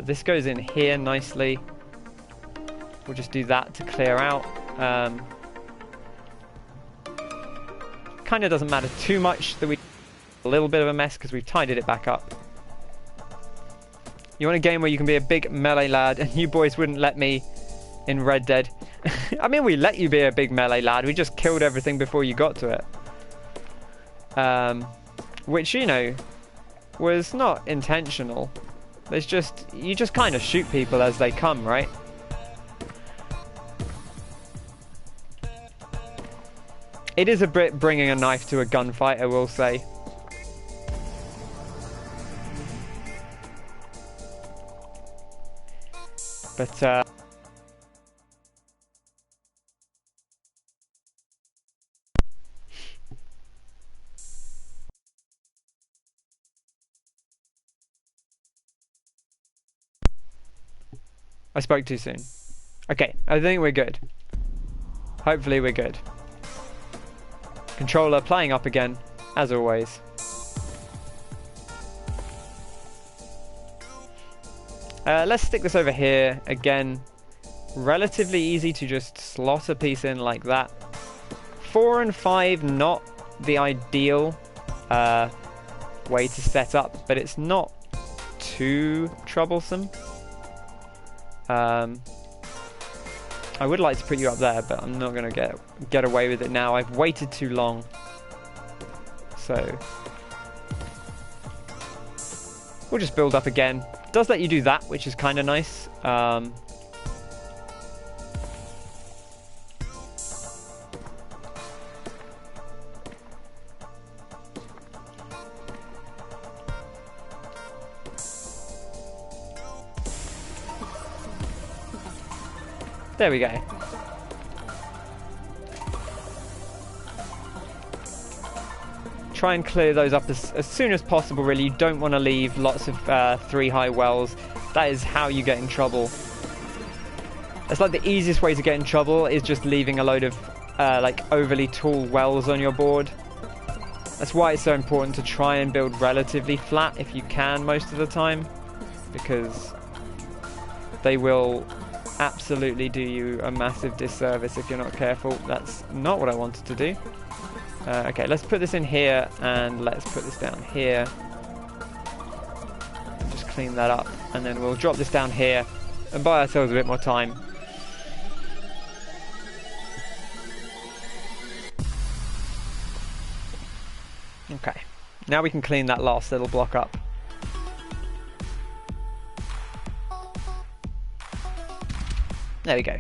This goes in here nicely. We'll just do that to clear out. Kind of doesn't matter too much that we a little bit of a mess because we've tidied it back up. You want a game where you can be a big melee lad, and you boys wouldn't let me in Red Dead. I mean, we let you be a big melee lad. We just killed everything before you got to it. Which, you know, was not intentional. There's just, you just kind of shoot people as they come, right? It is a bit bringing a knife to a gunfight, I will say. But, I spoke too soon. Okay, I think we're good. Hopefully we're good. Controller playing up again, as always. Let's stick this over here. Again, relatively easy to just slot a piece in like that. 4 and 5, not the ideal way to set up, but it's not too troublesome. I would like to put you up there, but I'm not going to get away with it now. I've waited too long. So we'll just build up again. It does let you do that, which is kind of nice. There we go. Try and clear those up as soon as possible, really. You don't want to leave lots of 3 high wells. That is how you get in trouble. It's like the easiest way to get in trouble is just leaving a load of like overly tall wells on your board. That's why it's so important to try and build relatively flat if you can most of the time, because they will absolutely do you a massive disservice if you're not careful. That's not what I wanted to do. Okay, let's put this in here and let's put this down here. Just clean that up, and then we'll drop this down here and buy ourselves a bit more time. Okay, now we can clean that last little block up. There we go.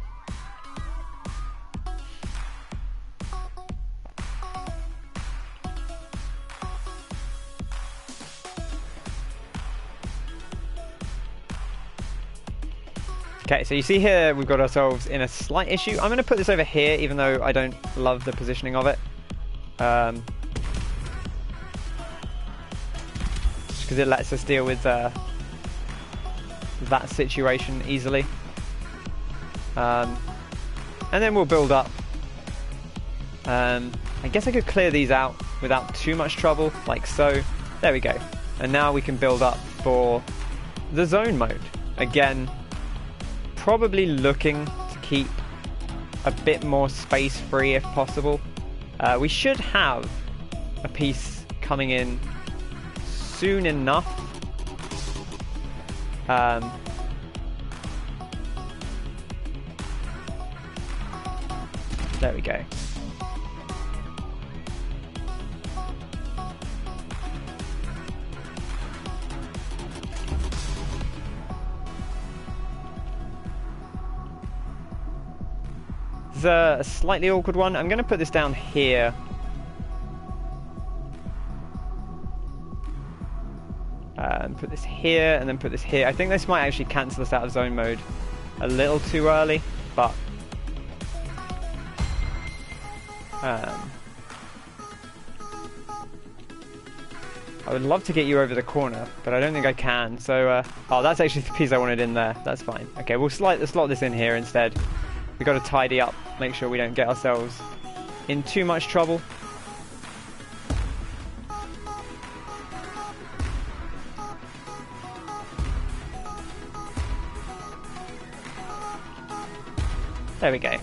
Okay, so you see here we've got ourselves in a slight issue. I'm going to put this over here, even though I don't love the positioning of it. Just because it lets us deal with that situation easily. And then we'll build up. I guess I could clear these out without too much trouble, like so. There we go. And now we can build up for the zone mode. Again, probably looking to keep a bit more space free if possible. We should have a piece coming in soon enough. There we go. It's a slightly awkward one. I'm going to put this down here. And put this here, and then put this here. I think this might actually cancel us out of zone mode a little too early, but I would love to get you over the corner, but I don't think I can. So, oh, that's actually the piece I wanted in there. That's fine. Okay, we'll slot this in here instead. We've got to tidy up, make sure we don't get ourselves in too much trouble. There we go.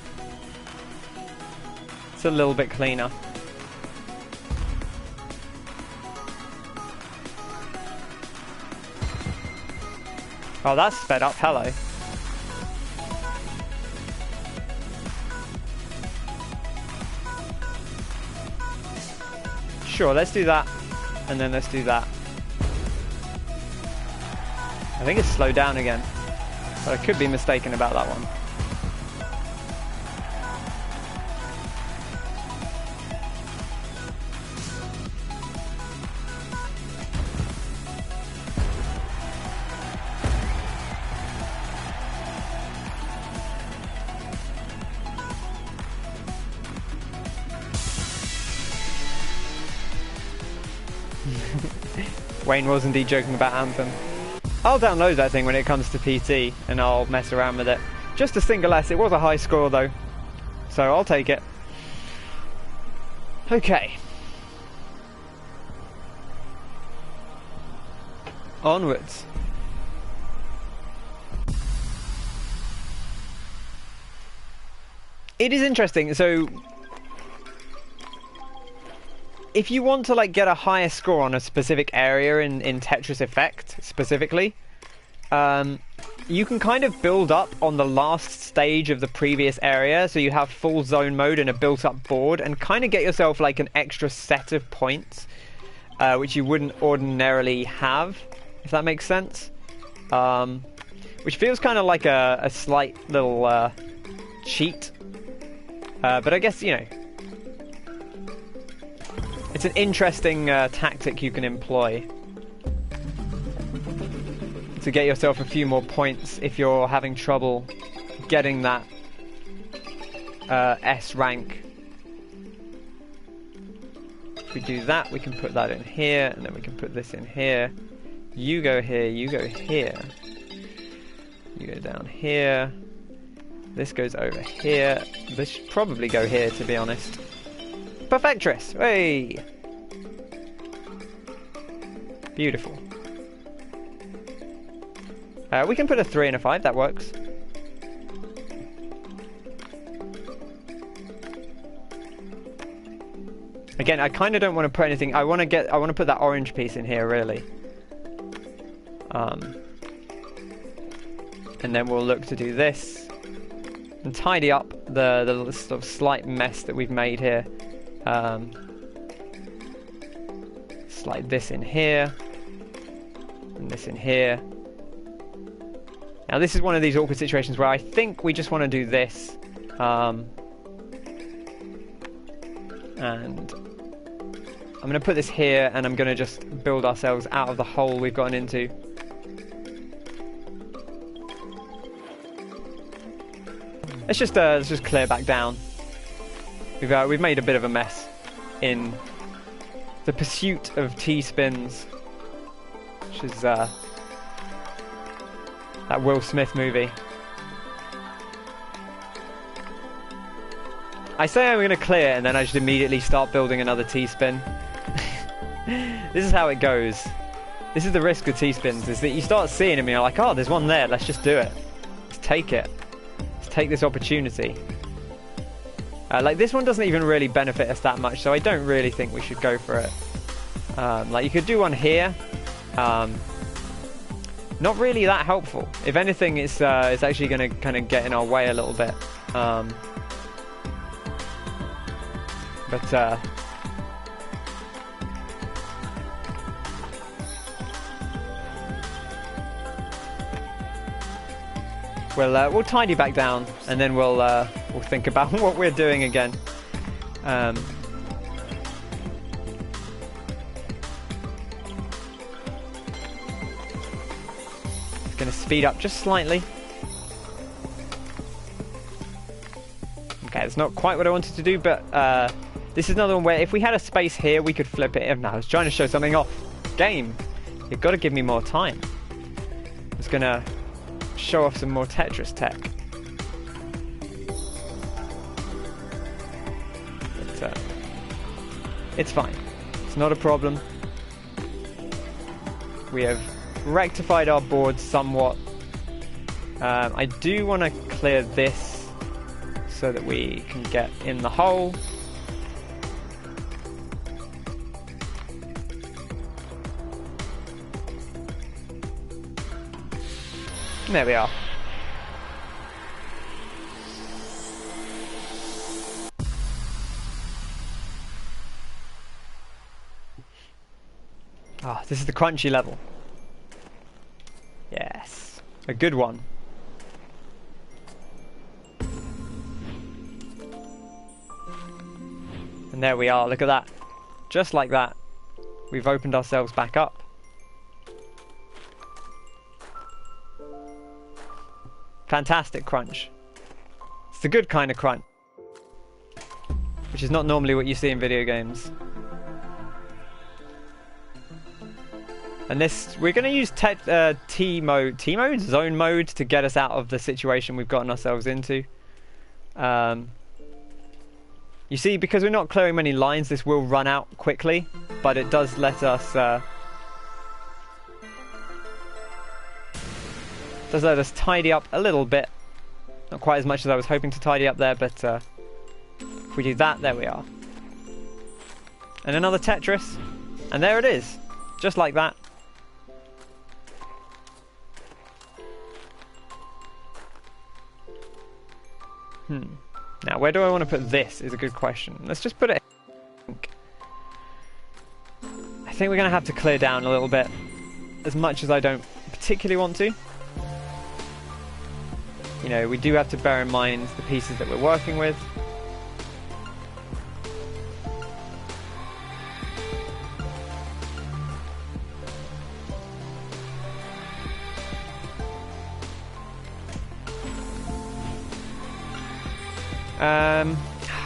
It's a little bit cleaner. Oh, that's sped up. Hello. Sure, let's do that, and then let's do that. I think it's slowed down again, but I could be mistaken about that one. Wayne was indeed joking about Anthem. I'll download that thing when it comes to PT and I'll mess around with it. Just a single S, it was a high score though, so I'll take it. Okay. Onwards. It is interesting, so if you want to like get a higher score on a specific area in Tetris Effect specifically, you can kind of build up on the last stage of the previous area, so you have full zone mode and a built-up board, and kind of get yourself like an extra set of points, which you wouldn't ordinarily have, if that makes sense. Which feels kind of like a slight little cheat, but I guess, you know, it's an interesting tactic you can employ to get yourself a few more points if you're having trouble getting that S rank. If we do that, we can put that in here, and then we can put this in here. You go here, you go here. You go down here. This goes over here. This should probably go here, to be honest. Perfectress! Hey! Beautiful. We can put a 3 and a 5, that works. Again, I kind of don't want to put anything. I want to put that orange piece in here, really. And then we'll look to do this and tidy up the sort of slight mess that we've made here. Slide this in here, and this in here. Now this is one of these awkward situations where I think we just want to do this, and I'm going to put this here, and I'm going to just build ourselves out of the hole we've gotten into. Let's just clear back down. We've made a bit of a mess in the pursuit of T-spins, which is that Will Smith movie. I say I'm going to clear, and then I just immediately start building another T-spin. This is how it goes. This is the risk with T-spins, is that you start seeing them and you're like, oh, there's one there, let's just do it. Let's take it. Let's take this opportunity. Like, this one doesn't even really benefit us that much, so I don't really think we should go for it. Like, you could do one here. Not really that helpful. If anything, it's actually going to kind of get in our way a little bit. We'll tidy back down, and then we'll think about what we're doing again. Going to speed up just slightly. Okay, it's not quite what I wanted to do, but this is another one where if we had a space here, we could flip it. No, I was trying to show something off. Game, you've got to give me more time. I was going to show off some more Tetris tech. But, it's fine. It's not a problem. We have rectified our board somewhat. I do want to clear this so that we can get in the hole. There we are. Ah, this is the crunchy level. Yes, a good one. And there we are, look at that. Just like that, we've opened ourselves back up. Fantastic crunch. It's the good kind of crunch, which is not normally what you see in video games. And this, we're going to use zone mode, to get us out of the situation we've gotten ourselves into. You see, because we're not clearing many lines, this will run out quickly, but it does let us tidy up a little bit. Not quite as much as I was hoping to tidy up there, but if we do that, there we are. And another Tetris, and there it is, just like that. Now, where do I want to put this is a good question. Let's just put it... I think we're going to have to clear down a little bit, as much as I don't particularly want to. You know, we do have to bear in mind the pieces that we're working with.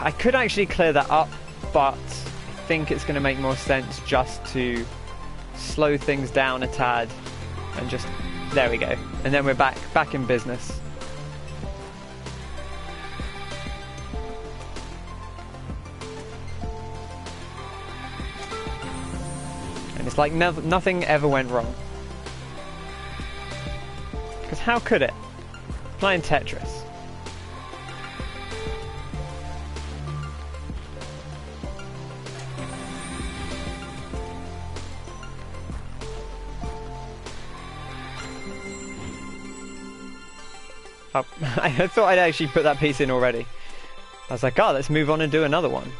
I could actually clear that up, but I think it's going to make more sense just to slow things down a tad and just, there we go, and then we're back in business. And it's like nothing ever went wrong, because how could it? Playing Tetris. Oh, I thought I'd actually put that piece in already. I was like, oh, let's move on and do another one.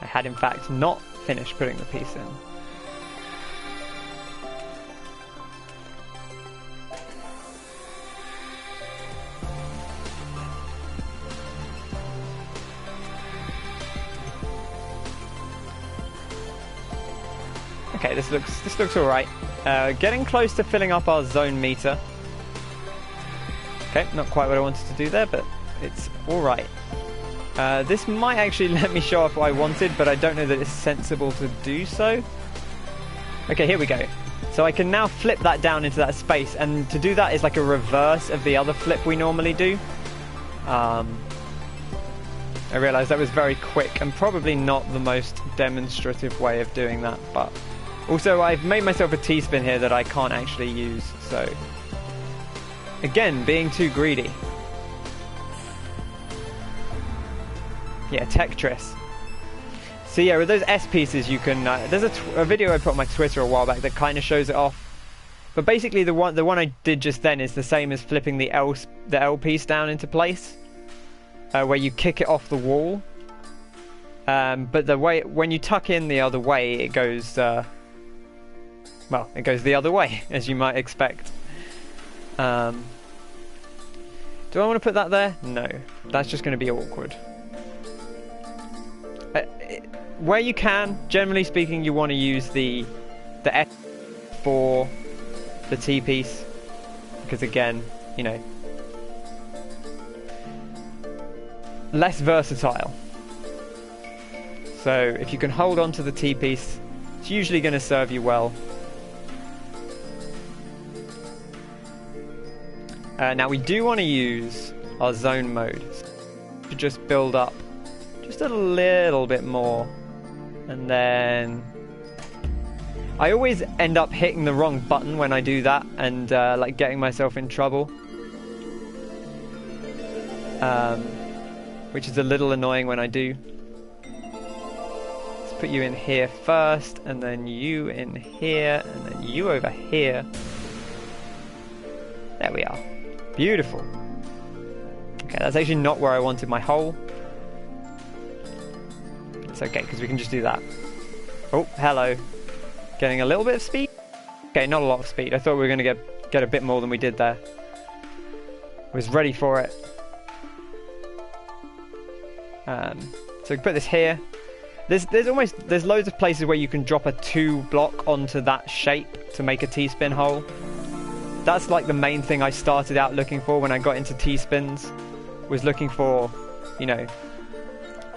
I had in fact not finished putting the piece in. Okay, this looks alright. Getting close to filling up our zone meter. Okay, not quite what I wanted to do there, but it's alright. This might actually let me show off what I wanted, but I don't know that it's sensible to do so. Okay, here we go. So I can now flip that down into that space, and to do that is like a reverse of the other flip we normally do. I realised that was very quick and probably not the most demonstrative way of doing that, but also I've made myself a T-spin here that I can't actually use, so again, being too greedy. Yeah, Tetris. So yeah, with those S pieces you can, there's a video I put on my Twitter a while back that kind of shows it off. But basically the one I did just then is the same as flipping the L piece down into place, where you kick it off the wall. But the way, when you tuck in the other way, it goes, well, it goes the other way, as you might expect. Do I want to put that there? No, that's just going to be awkward. Where you can, generally speaking, you want to use the F for the T piece, because again, you know, less versatile. So if you can hold on to the T piece, it's usually going to serve you well. Now we do want to use our zone mode to just build up just a little bit more, and then I always end up hitting the wrong button when I do that, and like getting myself in trouble, which is a little annoying when I do. Let's put you in here first, and then you in here, and then you over here. There we are. Beautiful. Okay, that's actually not where I wanted my hole. It's okay, because we can just do that. Oh, hello. Getting a little bit of speed. Okay, not a lot of speed. I thought we were going to get a bit more than we did there. I was ready for it. So we can put this here. There's loads of places where you can drop a 2 block onto that shape to make a T-spin hole. That's like the main thing I started out looking for when I got into T-spins. Was looking for, you know,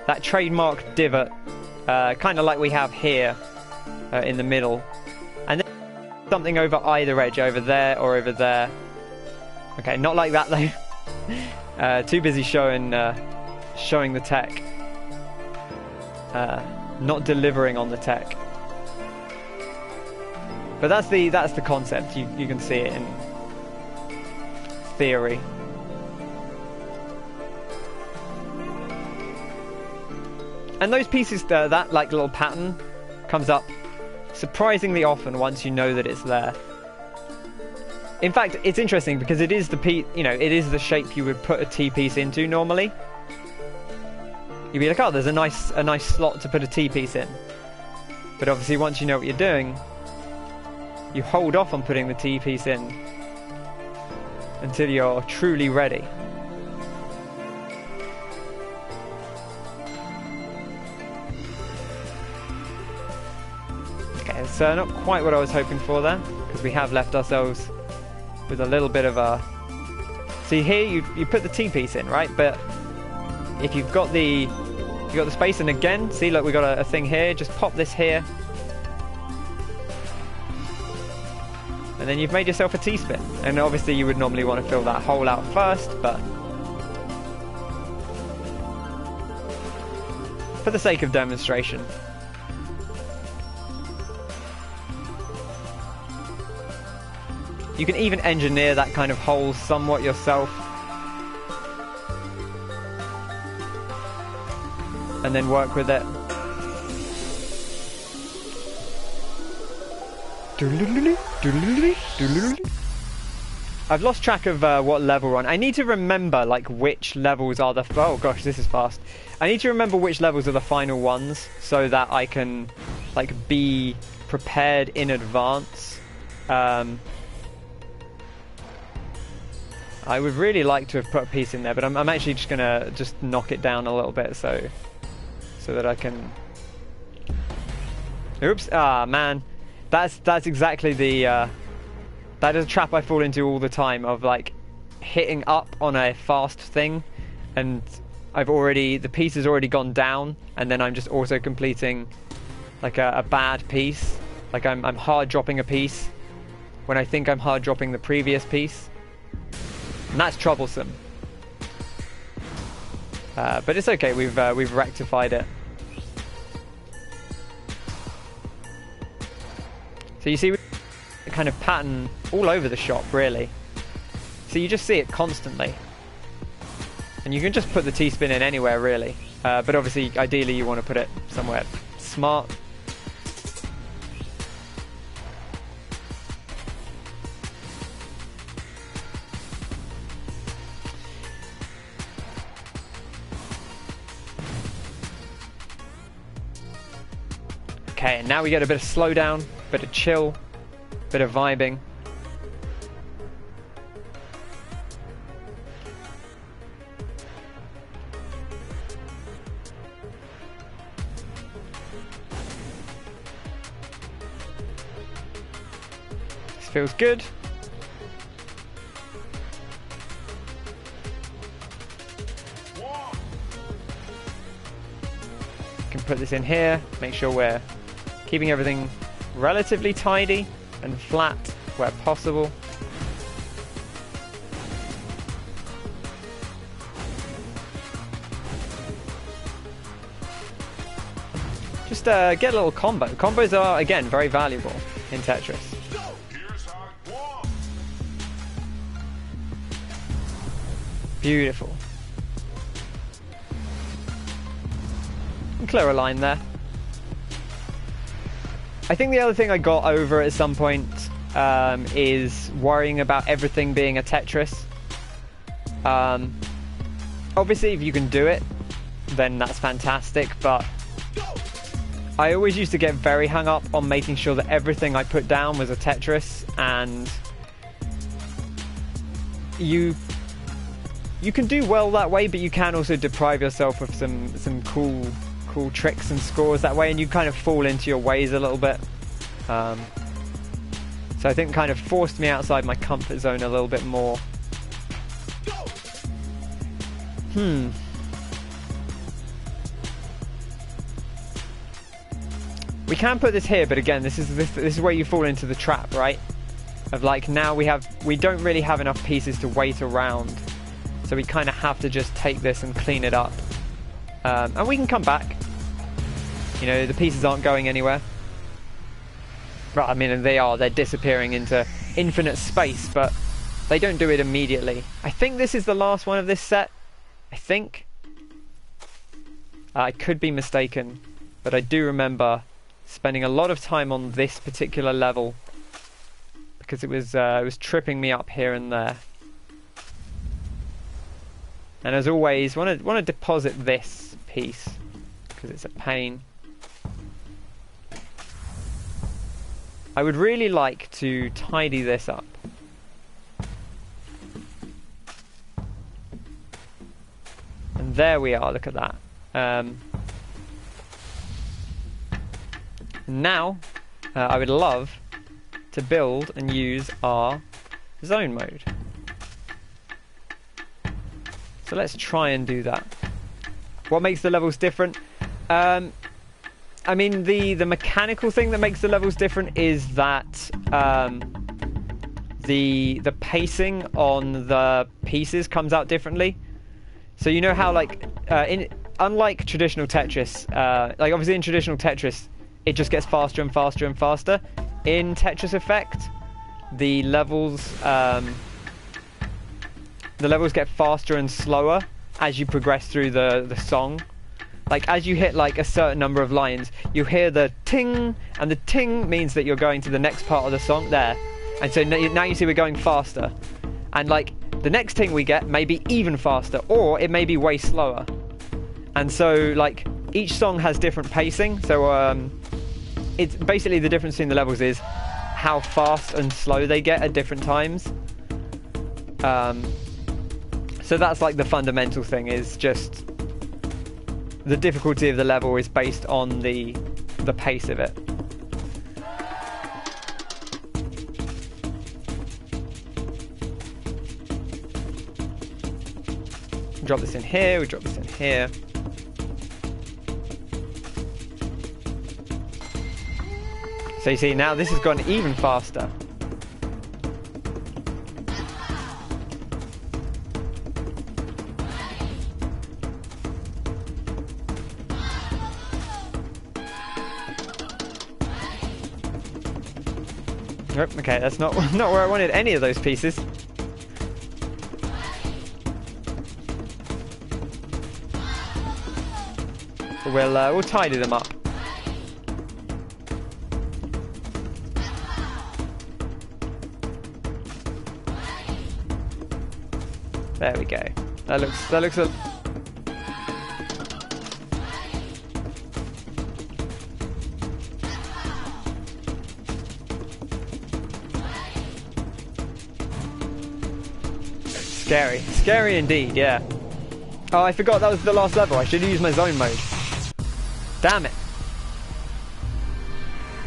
that trademark divot, kind of like we have here in the middle. And then something over either edge, over there or over there. Okay, not like that though. Too busy showing the tech. Not delivering on the tech. But that's the concept. You can see it in theory. And those pieces, that like little pattern comes up surprisingly often once you know that it's there. In fact, it's interesting because it is it is the shape you would put a T-piece into normally. You'd be like, oh, there's a nice slot to put a T-piece in. But obviously, once you know what you're doing, you hold off on putting the T-piece in until you're truly ready. Okay, it's not quite what I was hoping for there, because we have left ourselves with a little bit of a... See here, you put the T-piece in, right? But if you've got the space, and again, see, look, we got a thing here. Just pop this here, and then you've made yourself a T-spin. And obviously, you would normally want to fill that hole out first, but for the sake of demonstration. You can even engineer that kind of hole somewhat yourself. And then work with it. I've lost track of what level we're on. I need to remember like which levels are the... Oh gosh, this is fast. I need to remember which levels are the final ones so that I can like be prepared in advance. I would really like to have put a piece in there, but I'm actually just gonna knock it down a little bit so that I can... Oops! Ah, man, that's exactly the that is a trap I fall into all the time, of like hitting up on a fast thing, and the piece has already gone down, and then I'm just also completing like a bad piece. Like I'm hard dropping a piece when I think I'm hard dropping the previous piece. And that's troublesome. But it's okay, we've rectified it. So you see a kind of pattern all over the shop, really. So you just see it constantly. And you can just put the T-spin in anywhere, really. But obviously, ideally, you want to put it somewhere smart. Okay, and now we get a bit of slowdown, bit of chill, bit of vibing. This feels good. Can put this in here, make sure we're keeping everything relatively tidy and flat where possible. Just get a little combo. Combos are, again, very valuable in Tetris. Beautiful. And clear a line there. I think the other thing I got over at some point is worrying about everything being a Tetris. Obviously, if you can do it, then that's fantastic, but I always used to get very hung up on making sure that everything I put down was a Tetris, and you can do well that way, but you can also deprive yourself of some cool tricks and scores that way, and you kind of fall into your ways a little bit. So I think kind of forced me outside my comfort zone a little bit more. We can put this here, but again, this is where you fall into the trap, right? Of like, now we don't really have enough pieces to wait around, so we kind of have to just take this and clean it up, and we can come back. You know, the pieces aren't going anywhere. Right, I mean, they're disappearing into infinite space, but they don't do it immediately. I think this is the last one of this set. I think. I could be mistaken, but I do remember spending a lot of time on this particular level because it was tripping me up here and there. And as always, want to deposit this piece because it's a pain. I would really like to tidy this up. And there we are, look at that. Now, I would love to build and use our zone mode. So let's try and do that. What makes the levels different? I mean, the mechanical thing that makes the levels different is that the pacing on the pieces comes out differently. So you know how, like, unlike traditional Tetris, like obviously in traditional Tetris, it just gets faster and faster and faster. In Tetris Effect, the levels get faster and slower as you progress through the song. Like, as you hit like a certain number of lines, you hear the ting, and the ting means that you're going to the next part of the song there. And so now you see we're going faster. And like, the next ting we get may be even faster, or it may be way slower. And so like, each song has different pacing. So it's basically the difference between the levels is how fast and slow they get at different times. So that's like the fundamental thing, is just the difficulty of the level is based on the pace of it. Drop this in here, we drop this in here. So you see, now this has gone even faster. Nope, okay, that's not where I wanted any of those pieces. We'll tidy them up. There we go. That looks a... Scary indeed, yeah. Oh, I forgot that was the last level. I should use my zone mode. Damn it.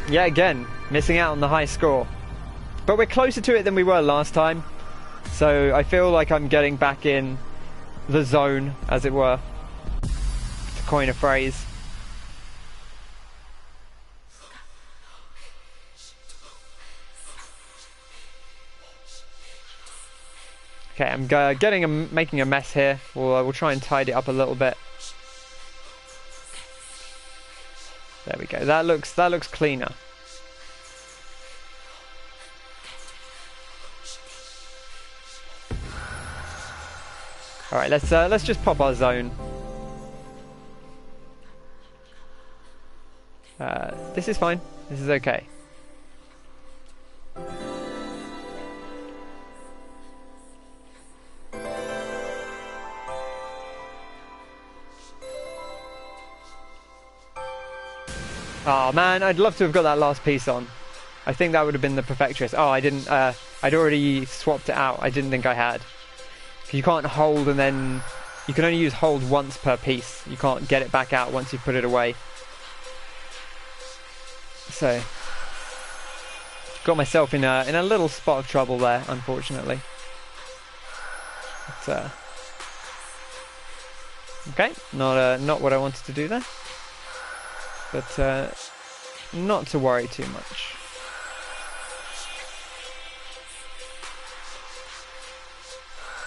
Yeah, again, missing out on the high score. But we're closer to it than we were last time. So I feel like I'm getting back in the zone, as it were, to coin a phrase. Okay, I'm making a mess here. We'll try and tidy it up a little bit. There we go. That looks cleaner. All right, let's just pop our zone. This is fine. This is okay. Oh man, I'd love to have got that last piece on. I think that would have been the perfectress. Oh, I didn't, I'd already swapped it out. I didn't think I had. You can't hold and then... You can only use hold once per piece. You can't get it back out once you put it away. So... got myself in a little spot of trouble there, unfortunately. But, okay, not what I wanted to do there. But not to worry too much.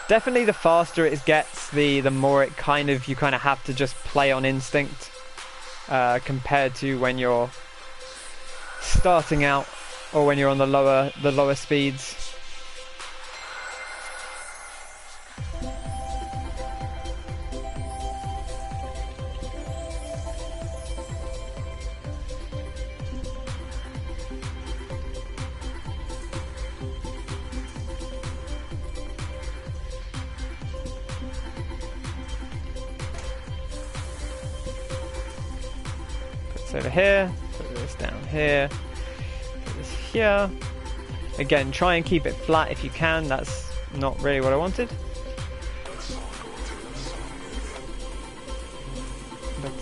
Definitely the faster it gets, the more you kind of have to just play on instinct, compared to when you're starting out or when you're on the lower speeds. Over here, put this down here, put this here. Again, try and keep it flat if you can. That's not really what I wanted.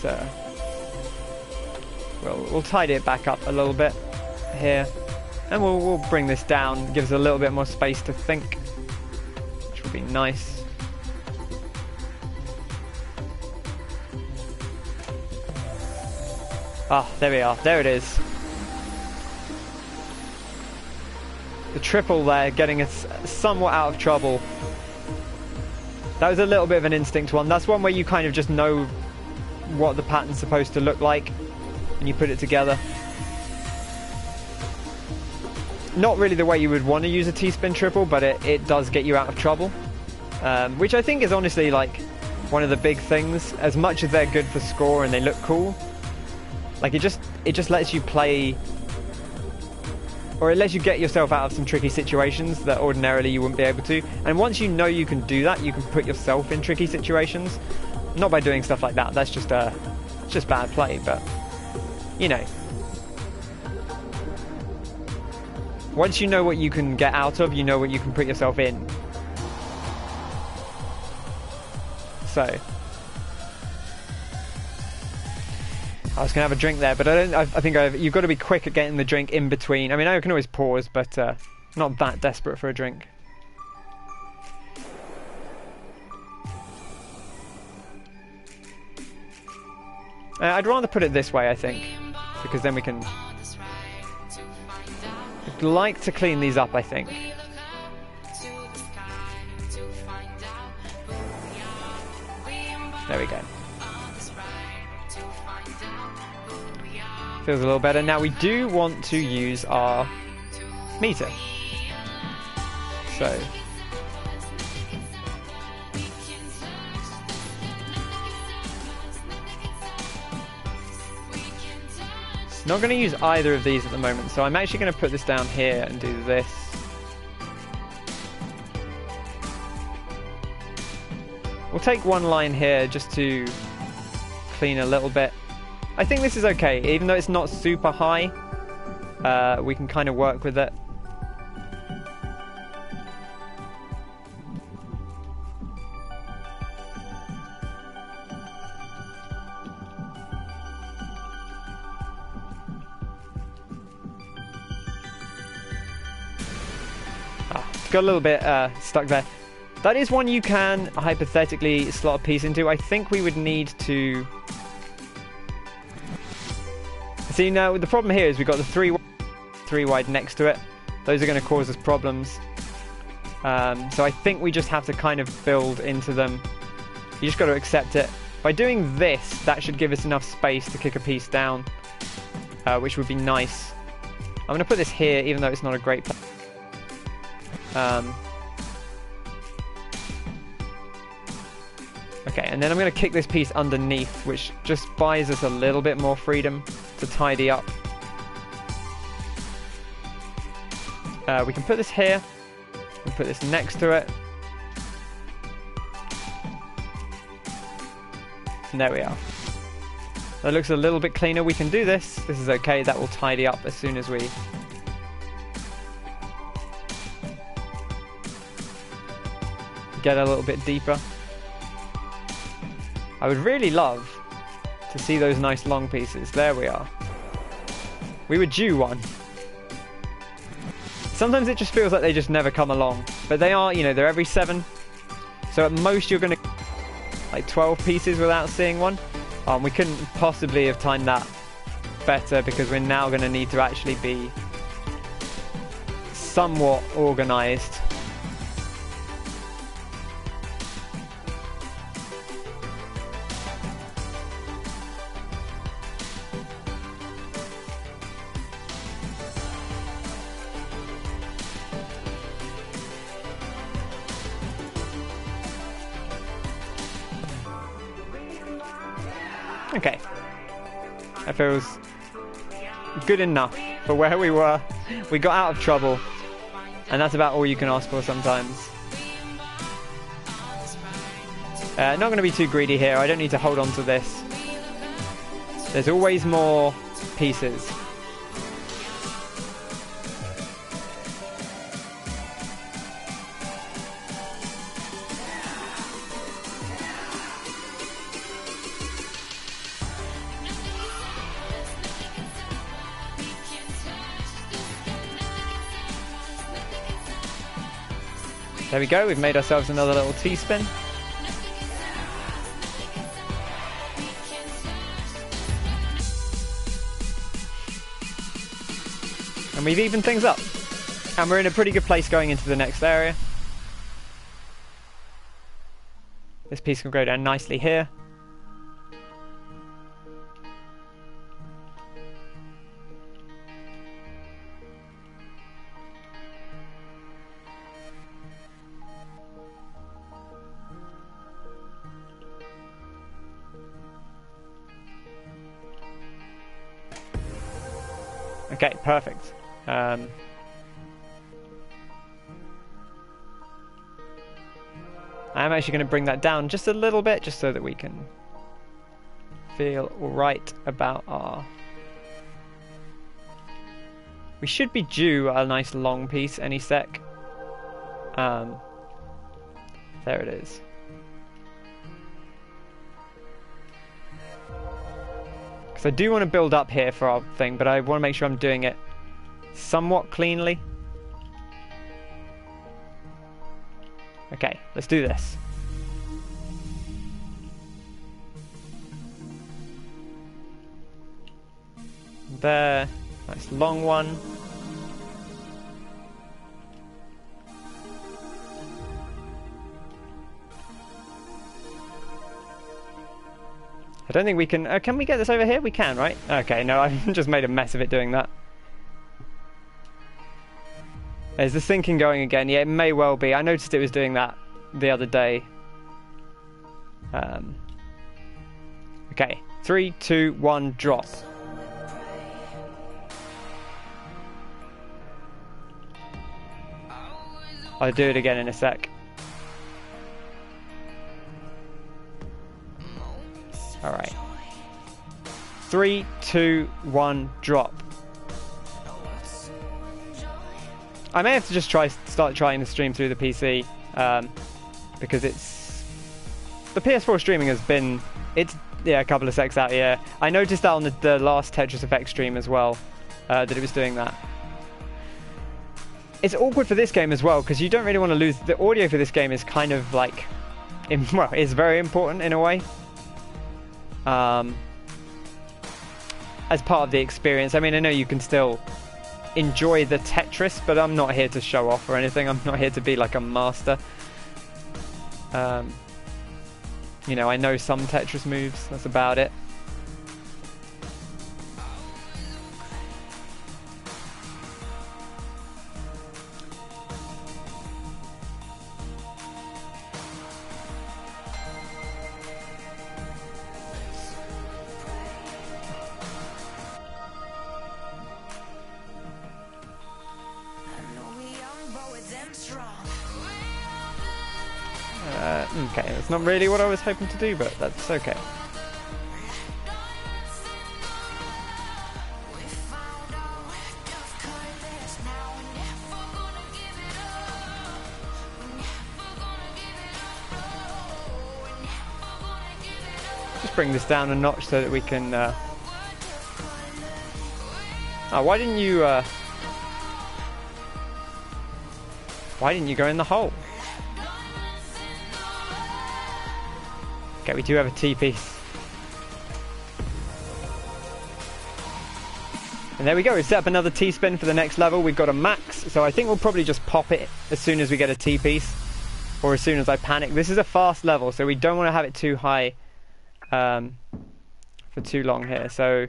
But we'll tidy it back up a little bit here, and we'll bring this down. Gives us a little bit more space to think, which will be nice. Ah, there we are. There it is. The triple there, getting us somewhat out of trouble. That was a little bit of an instinct one. That's one where you kind of just know what the pattern's supposed to look like, and you put it together. Not really the way you would want to use a T-spin triple, but it does get you out of trouble. Which I think is honestly like one of the big things. As much as they're good for score and they look cool, like it just lets you play, or it lets you get yourself out of some tricky situations that ordinarily you wouldn't be able to. And once you know you can do that, you can put yourself in tricky situations. Not by doing stuff like that. That's just it's just bad play. But you know, once you know what you can get out of, you know what you can put yourself in. So. I was going to have a drink there, but I think you've got to be quick at getting the drink in between. I mean, I can always pause, but not that desperate for a drink. I'd rather put it this way, I think, because then we can... I'd like to clean these up, I think. There we go. Feels a little better. Now we do want to use our meter. So not going to use either of these at the moment, so I'm actually going to put this down here and do this. We'll take one line here just to clean a little bit. I think this is okay, even though it's not super high, we can kind of work with it. Got a little bit stuck there. That is one you can hypothetically slot a piece into. I think we would need to... See, now the problem here is we've got the three wide next to it. Those are going to cause us problems. So I think we just have to kind of build into them. You just got to accept it. By doing this, that should give us enough space to kick a piece down, which would be nice. I'm going to put this here, even though it's not a great place. Okay, and then I'm going to kick this piece underneath, which just buys us a little bit more freedom to tidy up. We can put this here, and put this next to it. And there we are. That looks a little bit cleaner. We can do this. This is okay. That will tidy up as soon as we... get a little bit deeper. I would really love to see those nice long pieces. There we are. We were due one. Sometimes it just feels like they just never come along. But they are, you know, they're every 7. So at most you're going to... like 12 pieces without seeing one. We couldn't possibly have timed that better because we're now going to need to actually be somewhat organised. Okay, that feels good enough for where we were. We got out of trouble, and that's about all you can ask for sometimes. Not going to be too greedy here. I don't need to hold on to this. There's always more pieces. There we go, we've made ourselves another little T-spin. And we've evened things up. And we're in a pretty good place going into the next area. This piece can go down nicely here. Okay, perfect. I'm actually going to bring that down just a little bit, just so that we can feel right about our... We should be due a nice long piece any sec. There it is. So I do want to build up here for our thing, but I want to make sure I'm doing it somewhat cleanly. Okay, let's do this. There, nice long one. I don't think we can we get this over here? We can, right? Okay, no, I've just made a mess of it doing that. Is the syncing going again? Yeah, it may well be. I noticed it was doing that the other day. Okay, 3, 2, 1, drop. I'll do it again in a sec. Alright. 3, 2, 1, drop. I may have to just start trying to stream through the PC, because it's... The PS4 streaming has been... It's, yeah, a couple of secs out here. I noticed that on the last Tetris Effect stream as well, that it was doing that. It's awkward for this game as well, because you don't really want to lose... The audio for this game is kind of like... well, it's very important in a way. As part of the experience. I mean, I know you can still enjoy the Tetris, but I'm not here to show off or anything. I'm not here to be like a master. You know, I know some Tetris moves, that's about it. Okay, that's not really what I was hoping to do, but that's okay. Just bring this down a notch so that we can... Oh, why didn't you go in the hole? Okay, we do have a T-piece. And there we go, we've set up another T-spin for the next level. We've got a max, so I think we'll probably just pop it as soon as we get a T-piece. Or as soon as I panic. This is a fast level, so we don't want to have it too high for too long here. So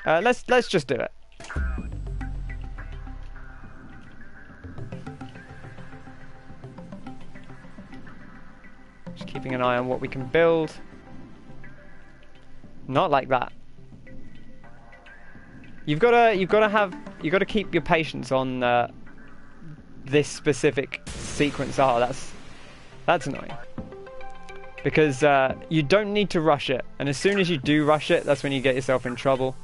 let's just do it. Just keeping an eye on what we can build. Not like that. You've got to keep your patience on this specific sequence. Oh, that's annoying. Because you don't need to rush it, and as soon as you do rush it, that's when you get yourself in trouble.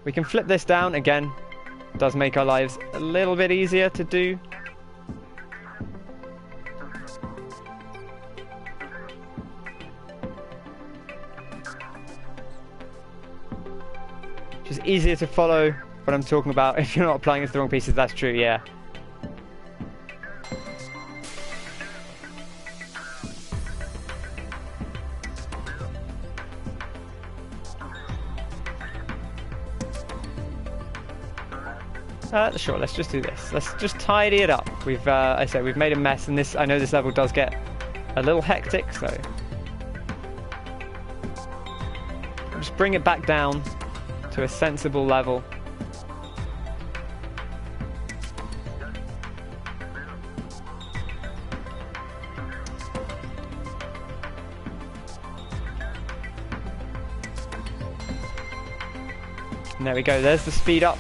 We can flip this down again. Does make our lives a little bit easier to do. It's easier to follow what I'm talking about if you're not applying it to the wrong pieces. That's true, yeah. Sure, let's just do this. Let's just tidy it up. We've, I say, we've made a mess, and this, I know this level does get a little hectic, so I'll just bring it back down to a sensible level. And there we go, there's the speed up.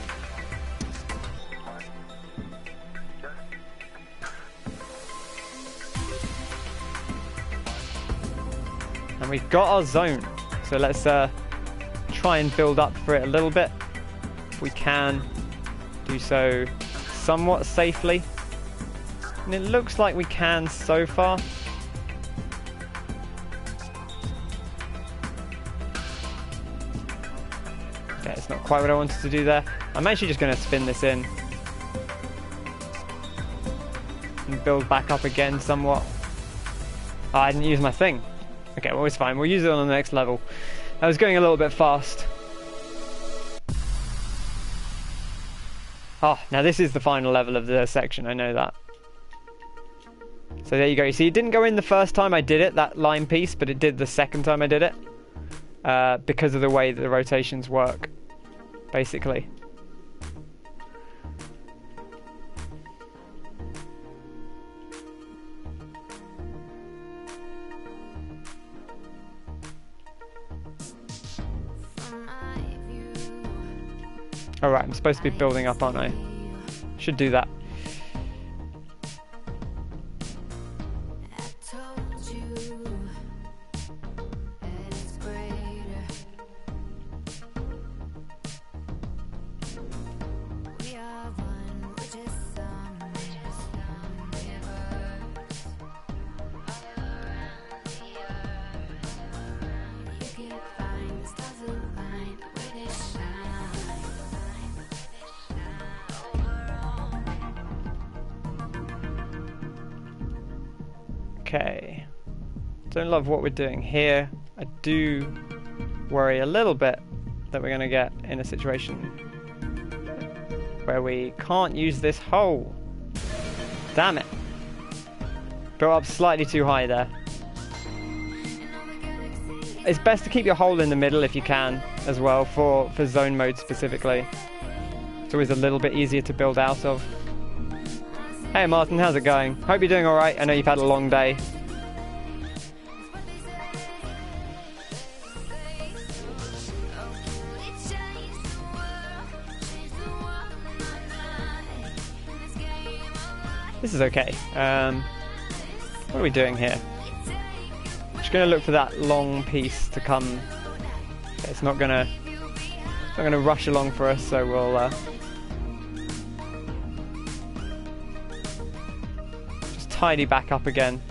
And we've got our zone, so let's try and build up for it a little bit. If we can do so somewhat safely. And it looks like we can so far. Okay, it's not quite what I wanted to do there. I'm actually just going to spin this in and build back up again somewhat. Oh, I didn't use my thing. Okay, well, it's fine. We'll use it on the next level. I was going a little bit fast. Oh, now this is the final level of the section, I know that. So there you go. You see, it didn't go in the first time I did it, that line piece, but it did the second time I did it. Because of the way that the rotations work, basically. Alright, I'm supposed to be building up, aren't I? Should do that. Okay, don't love what we're doing here. I do worry a little bit that we're going to get in a situation where we can't use this hole. Damn it. Built up slightly too high there. It's best to keep your hole in the middle if you can as well for zone mode specifically. It's always a little bit easier to build out of. Hey Martin, how's it going? Hope you're doing alright. I know you've had a long day. This is okay. What are we doing here? Just going to look for that long piece to come. It's not going to not going to rush along for us, so we'll just tidy back up again.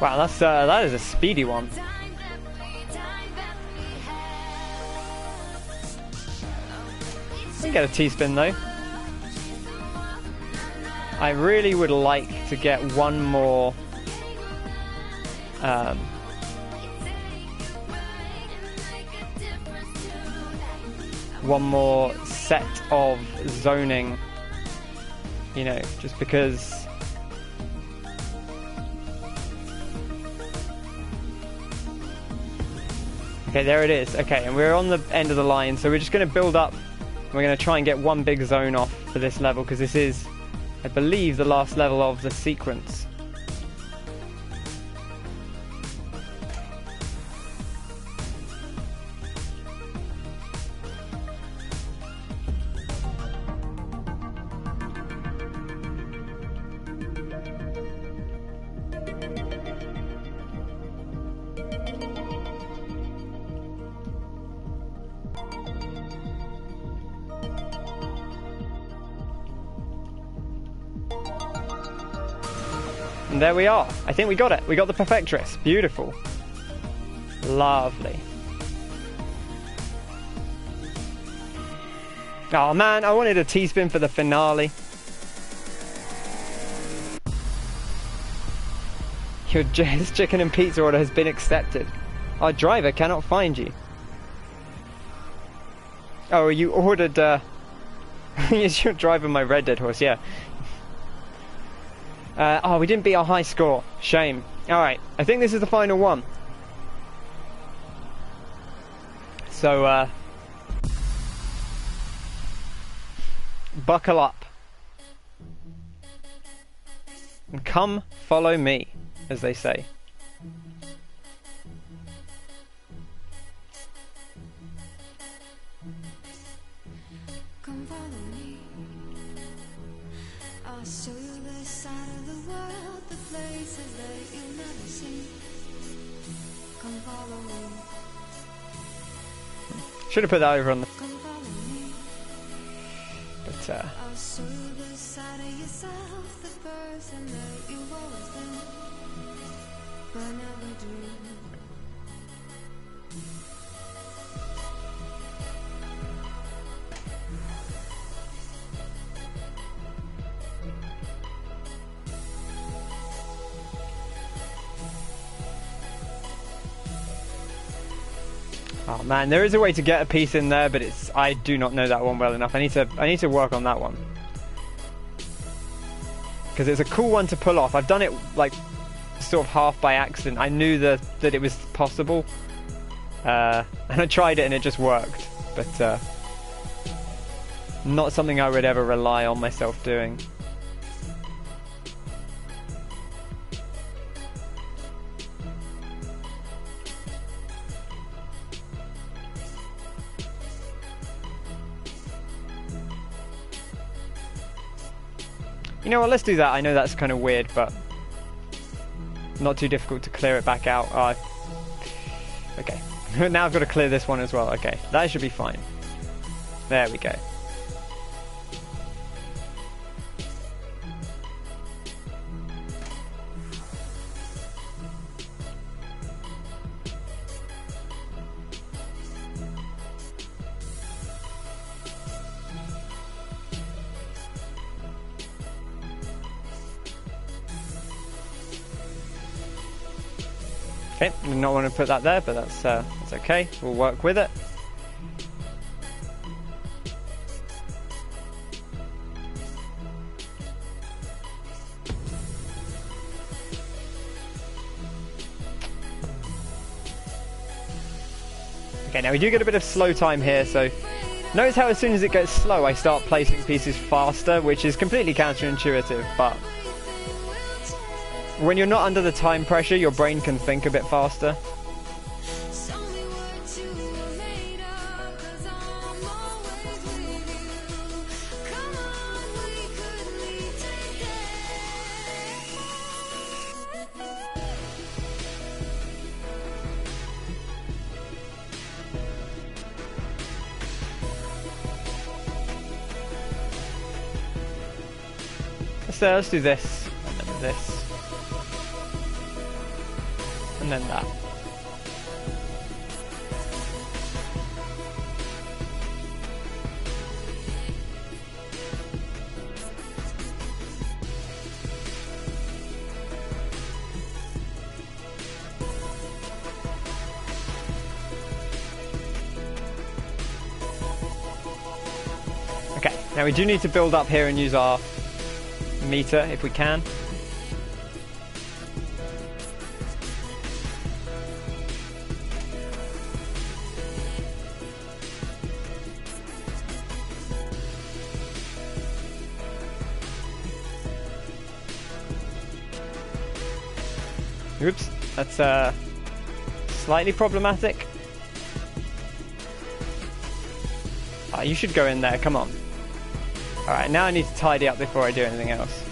Wow, that is a speedy one. We can get a T-spin though. I really would like to get one more set of zoning, you know, just because okay, there it is. Okay, and we're on the end of the line, so we're just going to build up. We're going to try and get one big zone off for this level, because this is, I believe, the last level of the sequence. And there we are. I think we got it. We got the Perfectress. Beautiful. Lovely. Oh man, I wanted a T-spin for the finale. Your Jazz Chicken and Pizza order has been accepted. Our driver cannot find you. Oh, you ordered, is your driver my Red Dead horse? Yeah. Oh, we didn't beat our high score. Shame. Alright, I think this is the final one. So, buckle up. And come follow me, as they say. Come follow me. I'll show you the side of the world, the places that you've never seen. Come follow me. Should have put that over on the. Come follow me. But I'll show you the side of yourself, the person that you've always been, but never dreamed. oh man, there is a way to get a piece in there, but it's I do not know that one well enough. I need to work on that one. Because it's a cool one to pull off. I've done it like sort of half by accident. I knew that it was possible. And I tried it and it just worked. But not something I would ever rely on myself doing. You know what, let's do that. I know that's kind of weird, but not too difficult to clear it back out. Oh, okay. Now I've got to clear this one as well. Okay, that should be fine. There we go. Okay, did not want to put that there, but that's okay. We'll work with it. Okay, now we do get a bit of slow time here, so notice how as soon as it gets slow I start placing pieces faster, which is completely counterintuitive, but when you're not under the time pressure, your brain can think a bit faster. let's do this, and then this, and then that. Okay, now we do need to build up here and use our meter if we can. Oops, that's slightly problematic. Oh, you should go in there, come on. Alright, now I need to tidy up before I do anything else.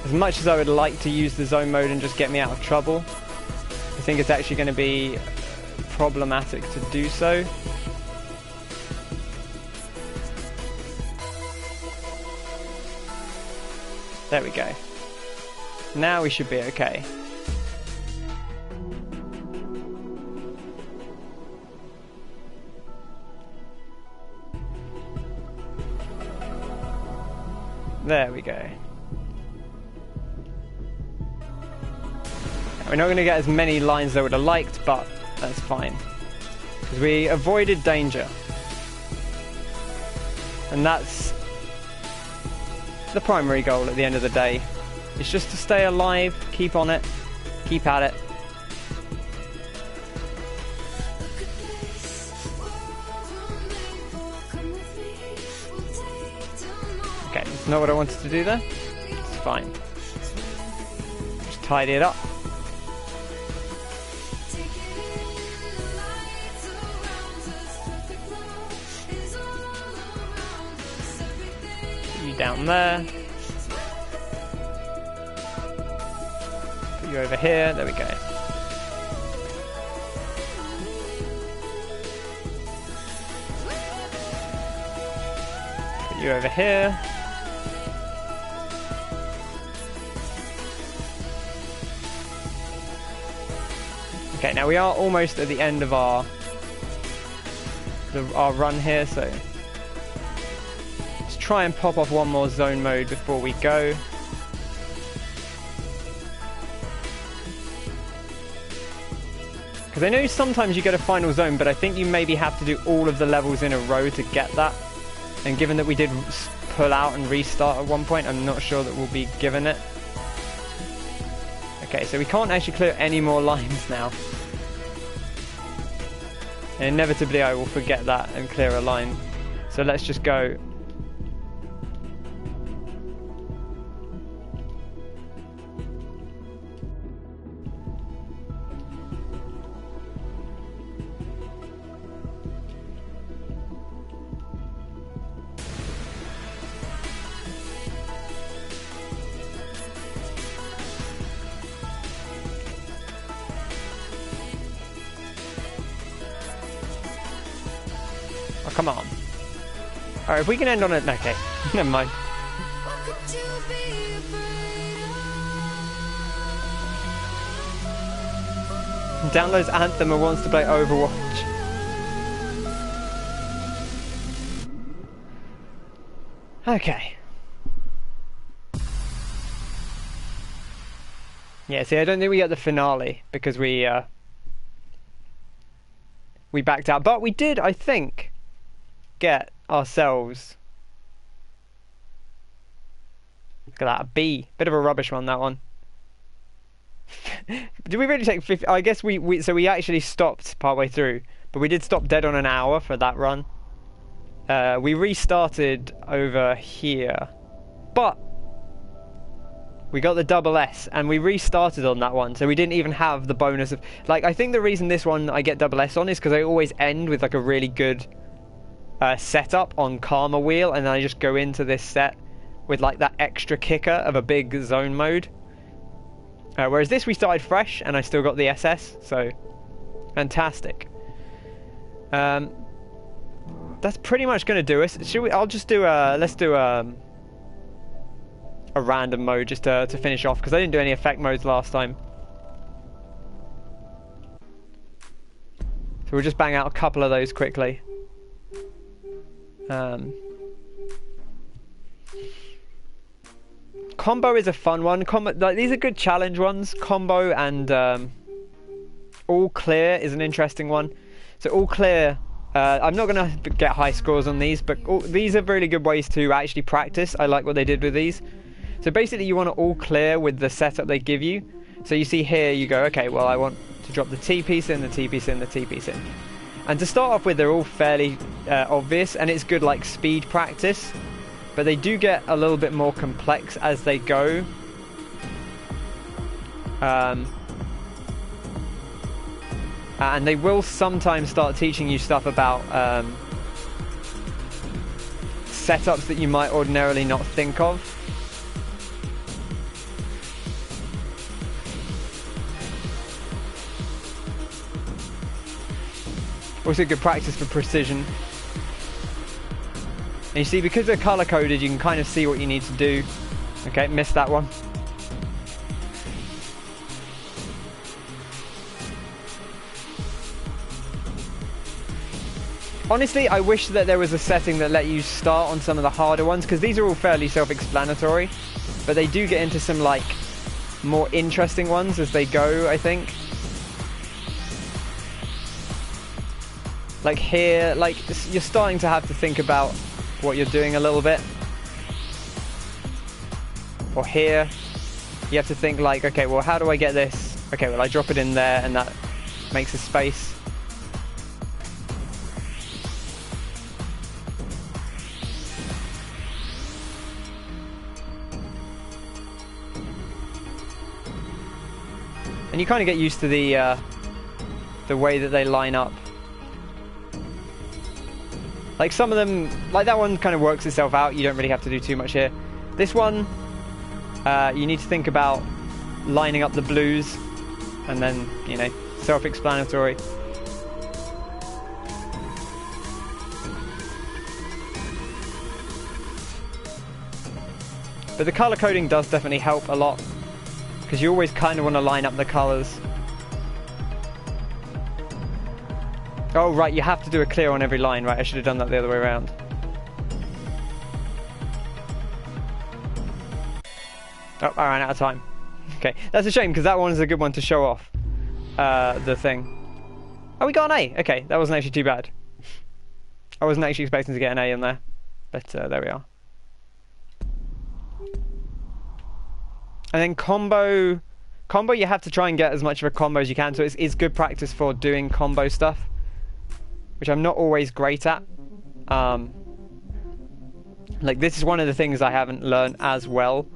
As much as I would like to use the zone mode and just get me out of trouble, I think it's actually going to be problematic to do so. There we go. Now we should be okay. There we go. We're not going to get as many lines as I would have liked, but that's fine. Because we avoided danger. And that's the primary goal at the end of the day. It's just to stay alive, keep on it, keep at it. Okay, that's not what I wanted to do there. It's fine. Just tidy it up. Down there. Put you over here. There we go. Put you over here. Okay, now we are almost at the end of our run here, so try and pop off one more zone mode before we go. Because I know sometimes you get a final zone, but I think you maybe have to do all of the levels in a row to get that. And given that we did pull out and restart at one point, I'm not sure that we'll be given it. Okay, so we can't actually clear any more lines now. And inevitably I will forget that and clear a line. So let's just go. Come on. Alright, if we can end on it... Okay, never mind. Downloads Anthem and wants to play Overwatch. Okay. Yeah, see, I don't think we get the finale because we backed out. But we did, I think, get ourselves, look at that, a B. Bit of a rubbish one, that one. Did we really take 50? I guess so we actually stopped partway through, but we did stop dead on an hour for that run. We restarted over here, but We got the double S, and we restarted on that one, so we didn't even have the bonus of... Like, I think the reason this one I get double S on is because I always end with, like, a really good setup on Karma Wheel, and then I just go into this set with, like, that extra kicker of a big zone mode. Whereas this, we started fresh, and I still got the SS, so... Fantastic. That's pretty much going to do us. Should we? I'll just do let's do a random mode just to finish off, because I didn't do any effect modes last time. So we'll just bang out a couple of those quickly. Combo is a fun one. Like, these are good challenge ones. Combo and all clear is an interesting one. So all clear. I'm not going to get high scores on these, but these are really good ways to actually practice. I like what they did with these. So basically you want to all clear with the setup they give you. So you see here, you go, okay, well, I want to drop the T piece in, the T piece in, the T piece in. And to start off with, they're all fairly obvious, and it's good like speed practice. But they do get a little bit more complex as they go. And they will sometimes start teaching you stuff about setups that you might ordinarily not think of. Also good practice for precision. And you see, because they're color coded, you can kind of see what you need to do. Okay, missed that one. Honestly, I wish that there was a setting that let you start on some of the harder ones, because these are all fairly self-explanatory, but they do get into some, like, more interesting ones as they go, I think. Like here, like, you're starting to have to think about what you're doing a little bit. Or here, you have to think like, okay, well, how do I get this? Okay, well, I drop it in there, and that makes a space. And you kind of get used to the way that they line up. Like some of them, like that one kind of works itself out. You don't really have to do too much here. This one, you need to think about lining up the blues, and then, you know, self-explanatory. But the color coding does definitely help a lot, because you always kind of want to line up the colors. Oh, right, you have to do a clear on every line, right? I should have done that the other way around. Oh, I ran out of time. Okay, that's a shame, because that one is a good one to show off the thing. Oh, we got an A. Okay, that wasn't actually too bad. I wasn't actually expecting to get an A in there, but there we are. And then combo, you have to try and get as much of a combo as you can, so it's good practice for doing combo stuff, which I'm not always great at. Like, this is one of the things I haven't learned as well.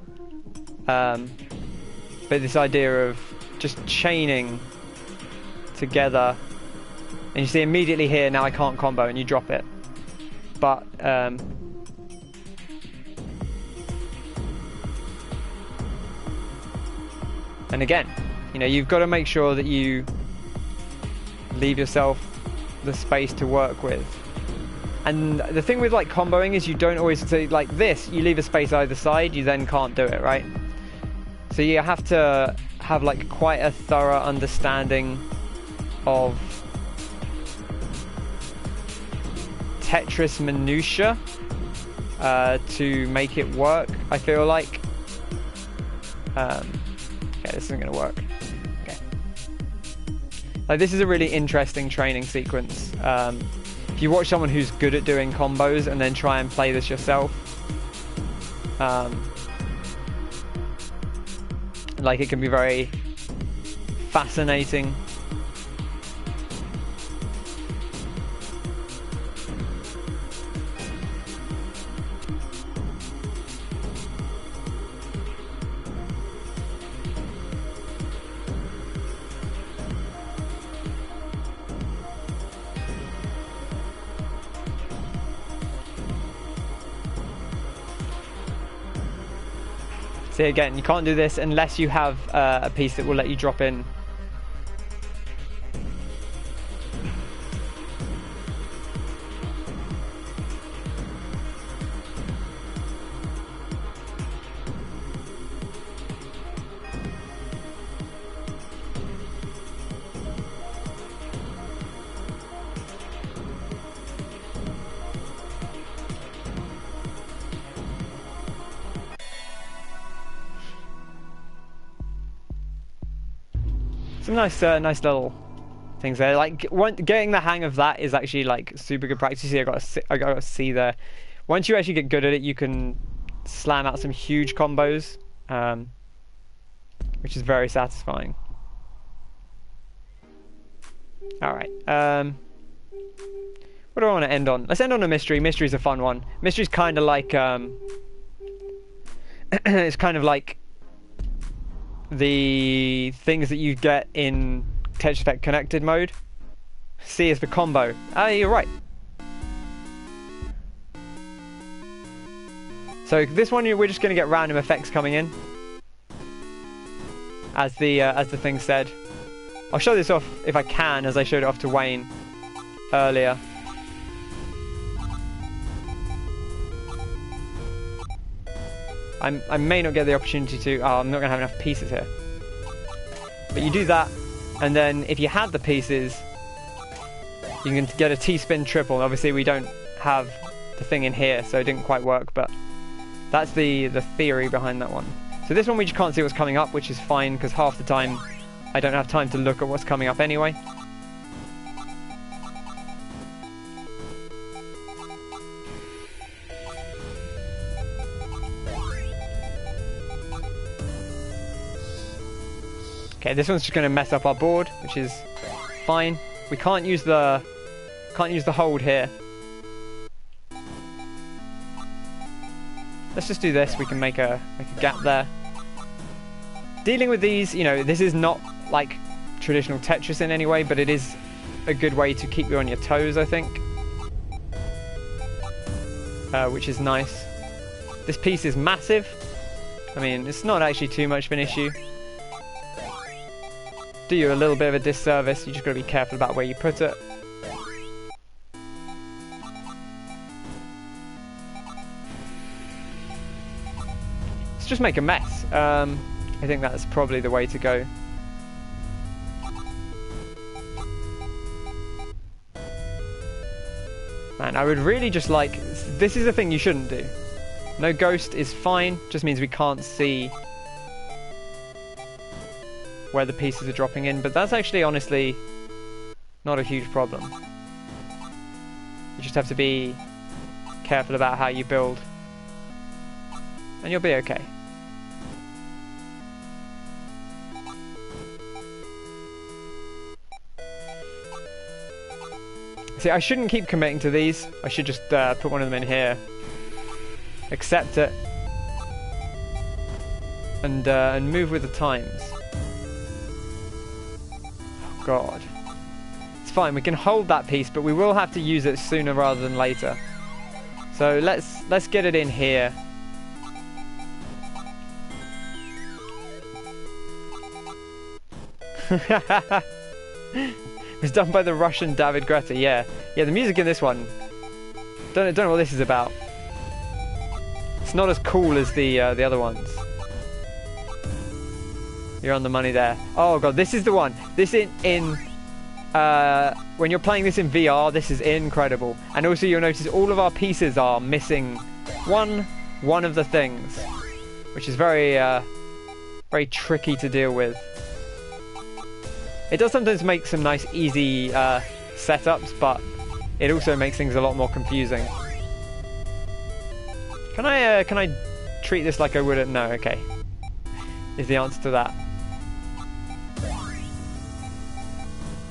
But this idea of just chaining together, and you see immediately here, now I can't combo, and you drop it. But and again, you know, you've got to make sure that you leave yourself the space to work with. And the thing with like comboing is you don't always say like this, you leave a space either side, you then can't do it, right? So you have to have like quite a thorough understanding of Tetris minutia to make it work, I feel like. Okay, this isn't going to work. Okay. Like, this is a really interesting training sequence. If you watch someone who's good at doing combos and then try and play this yourself, like, it can be very fascinating. See, again, you can't do this unless you have a piece that will let you drop in. Some nice little things there. Like getting the hang of that is actually like super good practice. See, I got a C there. Once you actually get good at it, you can slam out some huge combos, which is very satisfying. All right. What do I want to end on? Let's end on a mystery. Mystery's a fun one. Mystery's kind of like it's kind of like the things that you get in Tetris Effect connected mode. C is for combo. You're right. So this one, we're just going to get random effects coming in, as the thing said. I'll show this off if I can, as I showed it off to Wayne earlier. I may not get the opportunity to. Oh, I'm not going to have enough pieces here. But you do that, and then if you had the pieces, you can get a T-spin triple. Obviously, we don't have the thing in here, so it didn't quite work. But that's the theory behind that one. So this one we just can't see what's coming up, which is fine because half the time I don't have time to look at what's coming up anyway. Okay, this one's just going to mess up our board, which is fine. We can't use the hold here. Let's just do this. We can make a gap there. Dealing with these, you know, this is not like traditional Tetris in any way, but it is a good way to keep you on your toes, I think. Which is nice. This piece is massive. I mean, it's not actually too much of an issue. Do you a little bit of a disservice. You just got to be careful about where you put it. Let's just make a mess. I think that's probably the way to go. Man, I would really just like... This is a thing you shouldn't do. No ghost is fine. Just means we can't see where the pieces are dropping in, but that's actually honestly not a huge problem. You just have to be careful about how you build, and you'll be okay. See, I shouldn't keep committing to these. I should just put one of them in here, accept it, and move with the times. God. It's fine, we can hold that piece, but we will have to use it sooner rather than later. So let's get it in here. It was done by the Russian David Greta. Yeah, the music in this one. Don't know what this is about. It's not as cool as the other ones. You're on the money there. Oh god, this is the one. This when you're playing this in VR, this is incredible. And also you'll notice all of our pieces are missing one of the things, which is very very tricky to deal with. It does sometimes make some nice easy setups, but it also makes things a lot more confusing. Can I treat this like I would? No, okay. Is the answer to that.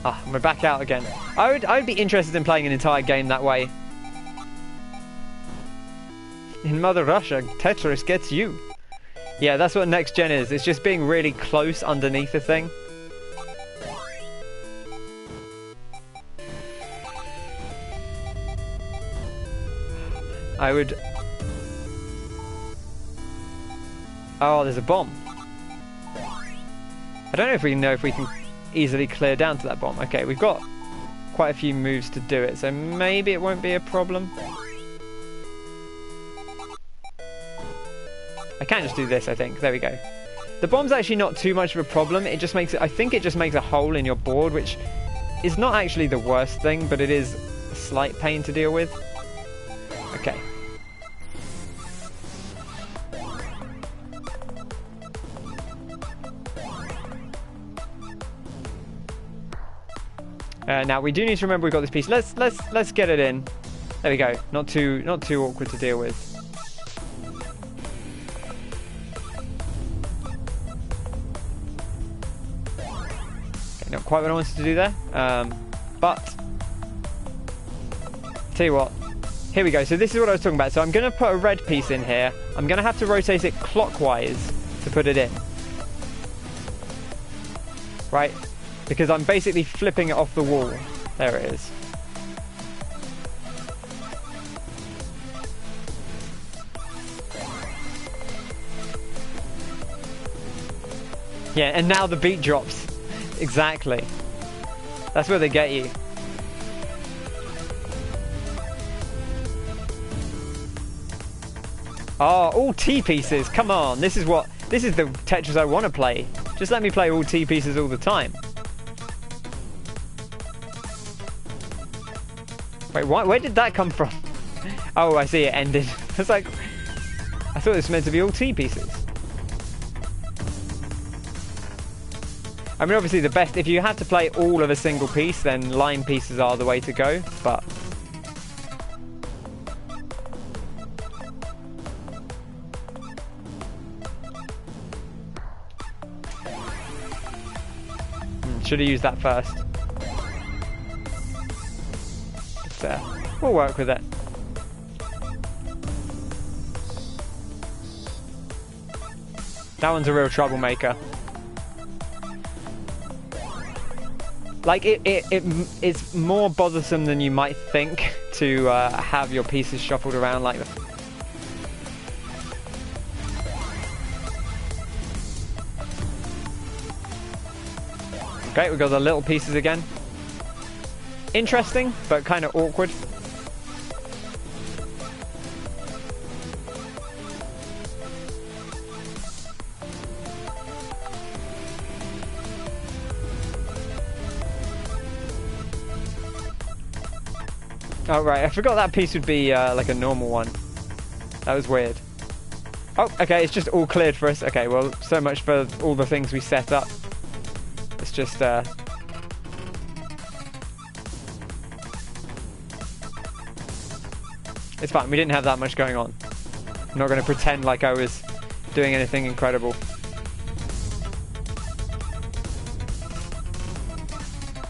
Ah, we're back out again. I would be interested in playing an entire game that way. In Mother Russia, Tetris gets you. Yeah, that's what next gen is. It's just being really close underneath the thing. Oh, there's a bomb. I don't know if we can easily clear down to that bomb. Okay, we've got quite a few moves to do it, so maybe it won't be a problem. I can just do this, I think. There we go. The bomb's actually not too much of a problem. It just makes it, I think it just makes a hole in your board, which is not actually the worst thing, but it is a slight pain to deal with. Okay. Now we do need to remember we've got this piece. Let's get it in. There we go. Not too awkward to deal with. Okay, not quite what I wanted to do there. But tell you what. Here we go. So this is what I was talking about. So I'm going to put a red piece in here. I'm going to have to rotate it clockwise to put it in. Right? Because I'm basically flipping it off the wall. There it is. Yeah, and now the beat drops. Exactly. That's where they get you. Oh, all T pieces. Come on. This is the Tetris I want to play. Just let me play all T pieces all the time. Wait, what? Where did that come from? Oh, I see, it ended. It's like, I thought it was meant to be all T pieces. I mean, obviously the best, if you had to play all of a single piece, then line pieces are the way to go, but... should have used that first. But, we'll work with it. That one's a real troublemaker. Like, it's more bothersome than you might think to have your pieces shuffled around like that. Okay, we've got the little pieces again. Interesting, but kind of awkward. Oh, right, I forgot that piece would be like a normal one. That was weird. Oh, okay, it's just all cleared for us. Okay, well, so much for all the things we set up. It's just... It's fine, we didn't have that much going on. I'm not going to pretend like I was doing anything incredible.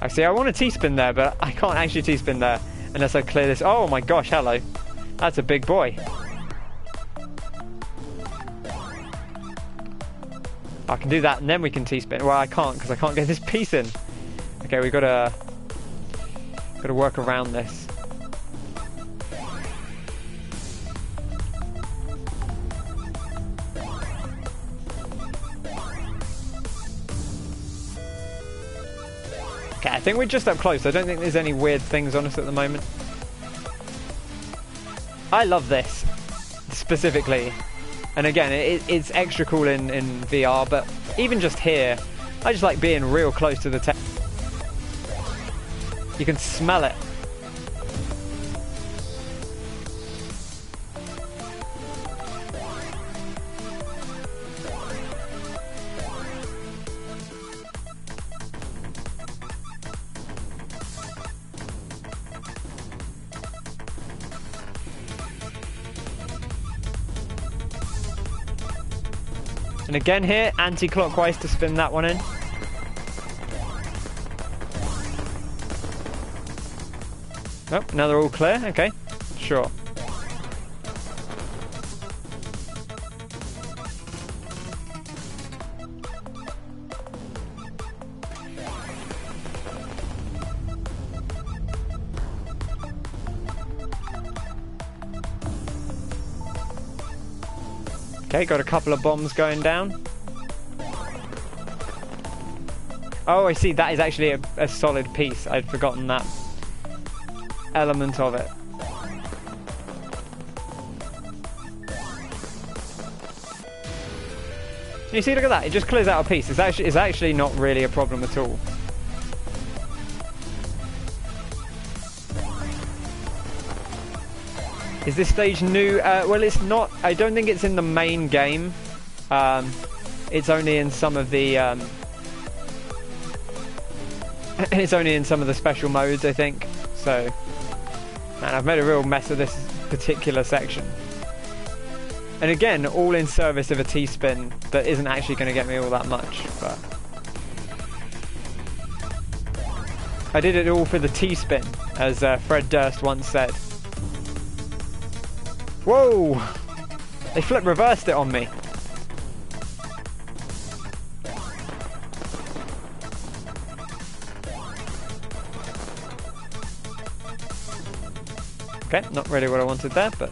Actually, I want a T-spin there, but I can't actually T-spin there unless I clear this. Oh my gosh, hello. That's a big boy. I can do that and then we can T-spin. Well, I can't because I can't get this piece in. Okay, we've got to work around this. Okay, I think we're just up close. I don't think there's any weird things on us at the moment. I love this, specifically. And again, it's extra cool in VR, but even just here, I just like being real close to the text. You can smell it. And again here, anti-clockwise to spin that one in. Oh, now they're all clear? Okay, sure. Okay, got a couple of bombs going down. Oh, I see. That is actually a solid piece. I'd forgotten that element of it. You see, look at that. It just clears out a piece. It's actually not really a problem at all. Is this stage new? Well, it's not. I don't think it's in the main game. It's only in some of the. It's only in some of the special modes, I think. So, man, I've made a real mess of this particular section. And again, all in service of a T-spin that isn't actually going to get me all that much. But I did it all for the T-spin, as Fred Durst once said. Whoa! They flip reversed it on me. Okay, not really what I wanted there, but...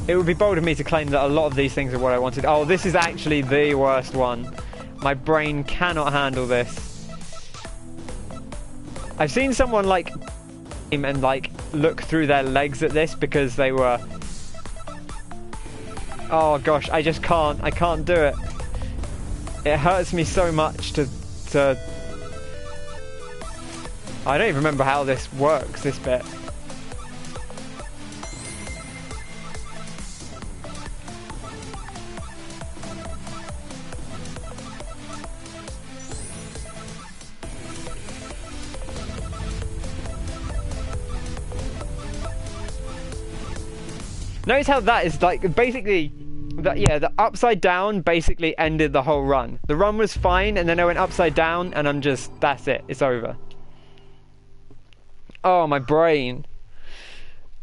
It would be bold of me to claim that a lot of these things are what I wanted. Oh, this is actually the worst one. My brain cannot handle this. I've seen someone like and like look through their legs at this because they were... Oh gosh, I just can't. I can't do it. It hurts me so much to... I don't even remember how this works, this bit. Notice how that is like basically, the upside down basically ended the whole run. The run was fine, and then I went upside down, and I'm just, that's it, it's over. Oh, my brain.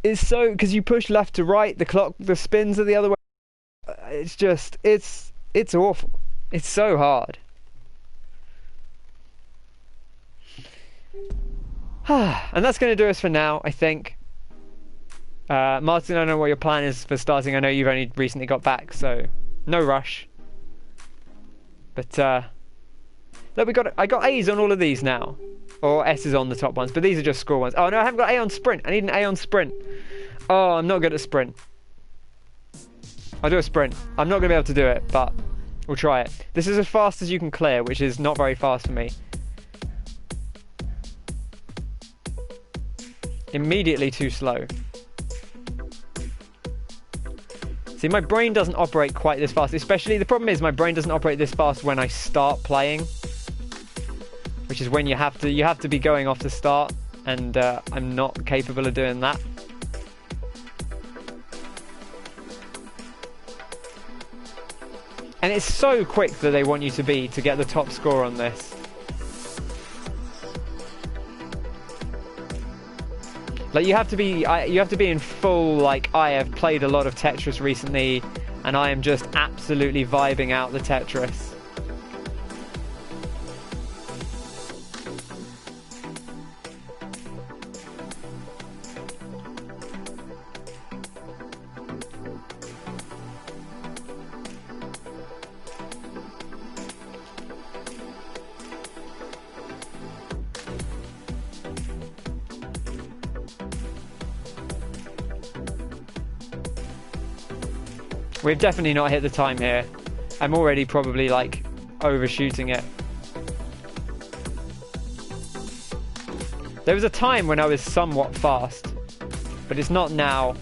It's so, because you push left to right, the spins are the other way. It's just, it's awful. It's so hard. And that's going to do us for now, I think. Martin, I don't know what your plan is for starting. I know you've only recently got back, so no rush. But look, I got A's on all of these now, or S's on the top ones, but these are just score ones. Oh no, I haven't got A on sprint. I need an A on sprint. Oh, I'm not good at sprint. I'll do a sprint. I'm not gonna be able to do it, but we'll try it. This is as fast as you can clear, which is not very fast for me. Immediately too slow. See, my brain doesn't operate quite this fast, especially, the problem is my brain doesn't operate this fast when I start playing, which is when you have to be going off the start, and I'm not capable of doing that. And it's so quick that they want you to be to get the top score on this. Like, you have to be in full, like, I have played a lot of Tetris recently, and I am just absolutely vibing out the Tetris. We've definitely not hit the time here. I'm already probably like overshooting it. There was a time when I was somewhat fast, but it's not now.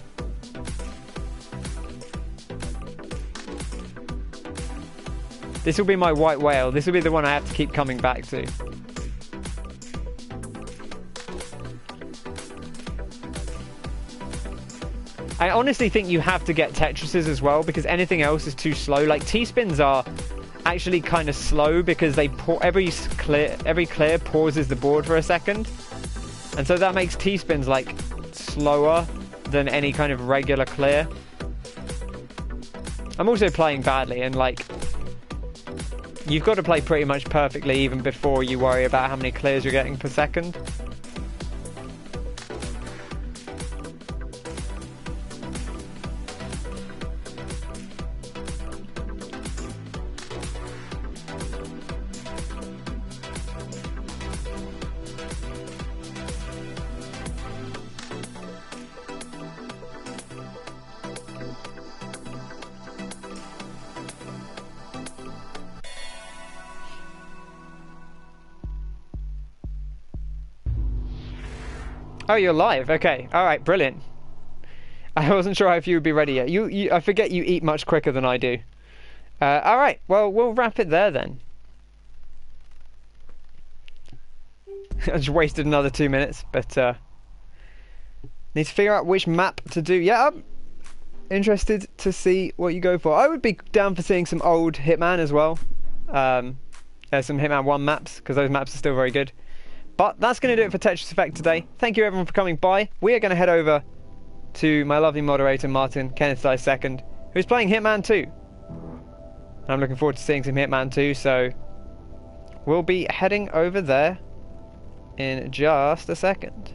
This will be my white whale. This will be the one I have to keep coming back to. I honestly think you have to get Tetrises as well, because anything else is too slow. Like, T-spins are actually kind of slow because they every clear pauses the board for a second, and so that makes T-spins like slower than any kind of regular clear. I'm also playing badly, and like, you've got to play pretty much perfectly even before you worry about how many clears you're getting per second. Oh, you're live. Okay. All right. Brilliant. I wasn't sure if you would be ready yet. I forget you eat much quicker than I do. All right. Well, we'll wrap it there then. I just wasted another 2 minutes, but need to figure out which map to do. Yeah, I'm interested to see what you go for. I would be down for seeing some old Hitman as well. There's some Hitman 1 maps, because those maps are still very good. But that's going to do it for Tetris Effect today. Thank you everyone for coming by. We are going to head over to my lovely moderator, Martin, Kenneth II, who's playing Hitman 2. I'm looking forward to seeing some Hitman 2, so we'll be heading over there in just a second.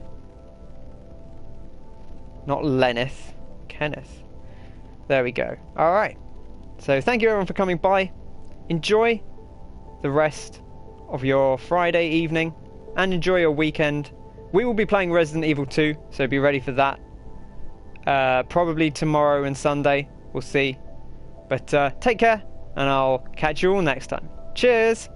Not Lenneth, Kenneth. There we go. Alright. So thank you everyone for coming by. Enjoy the rest of your Friday evening and enjoy your weekend. We will be playing Resident Evil 2, so be ready for that. Probably tomorrow and Sunday. We'll see. But take care, and I'll catch you all next time. Cheers!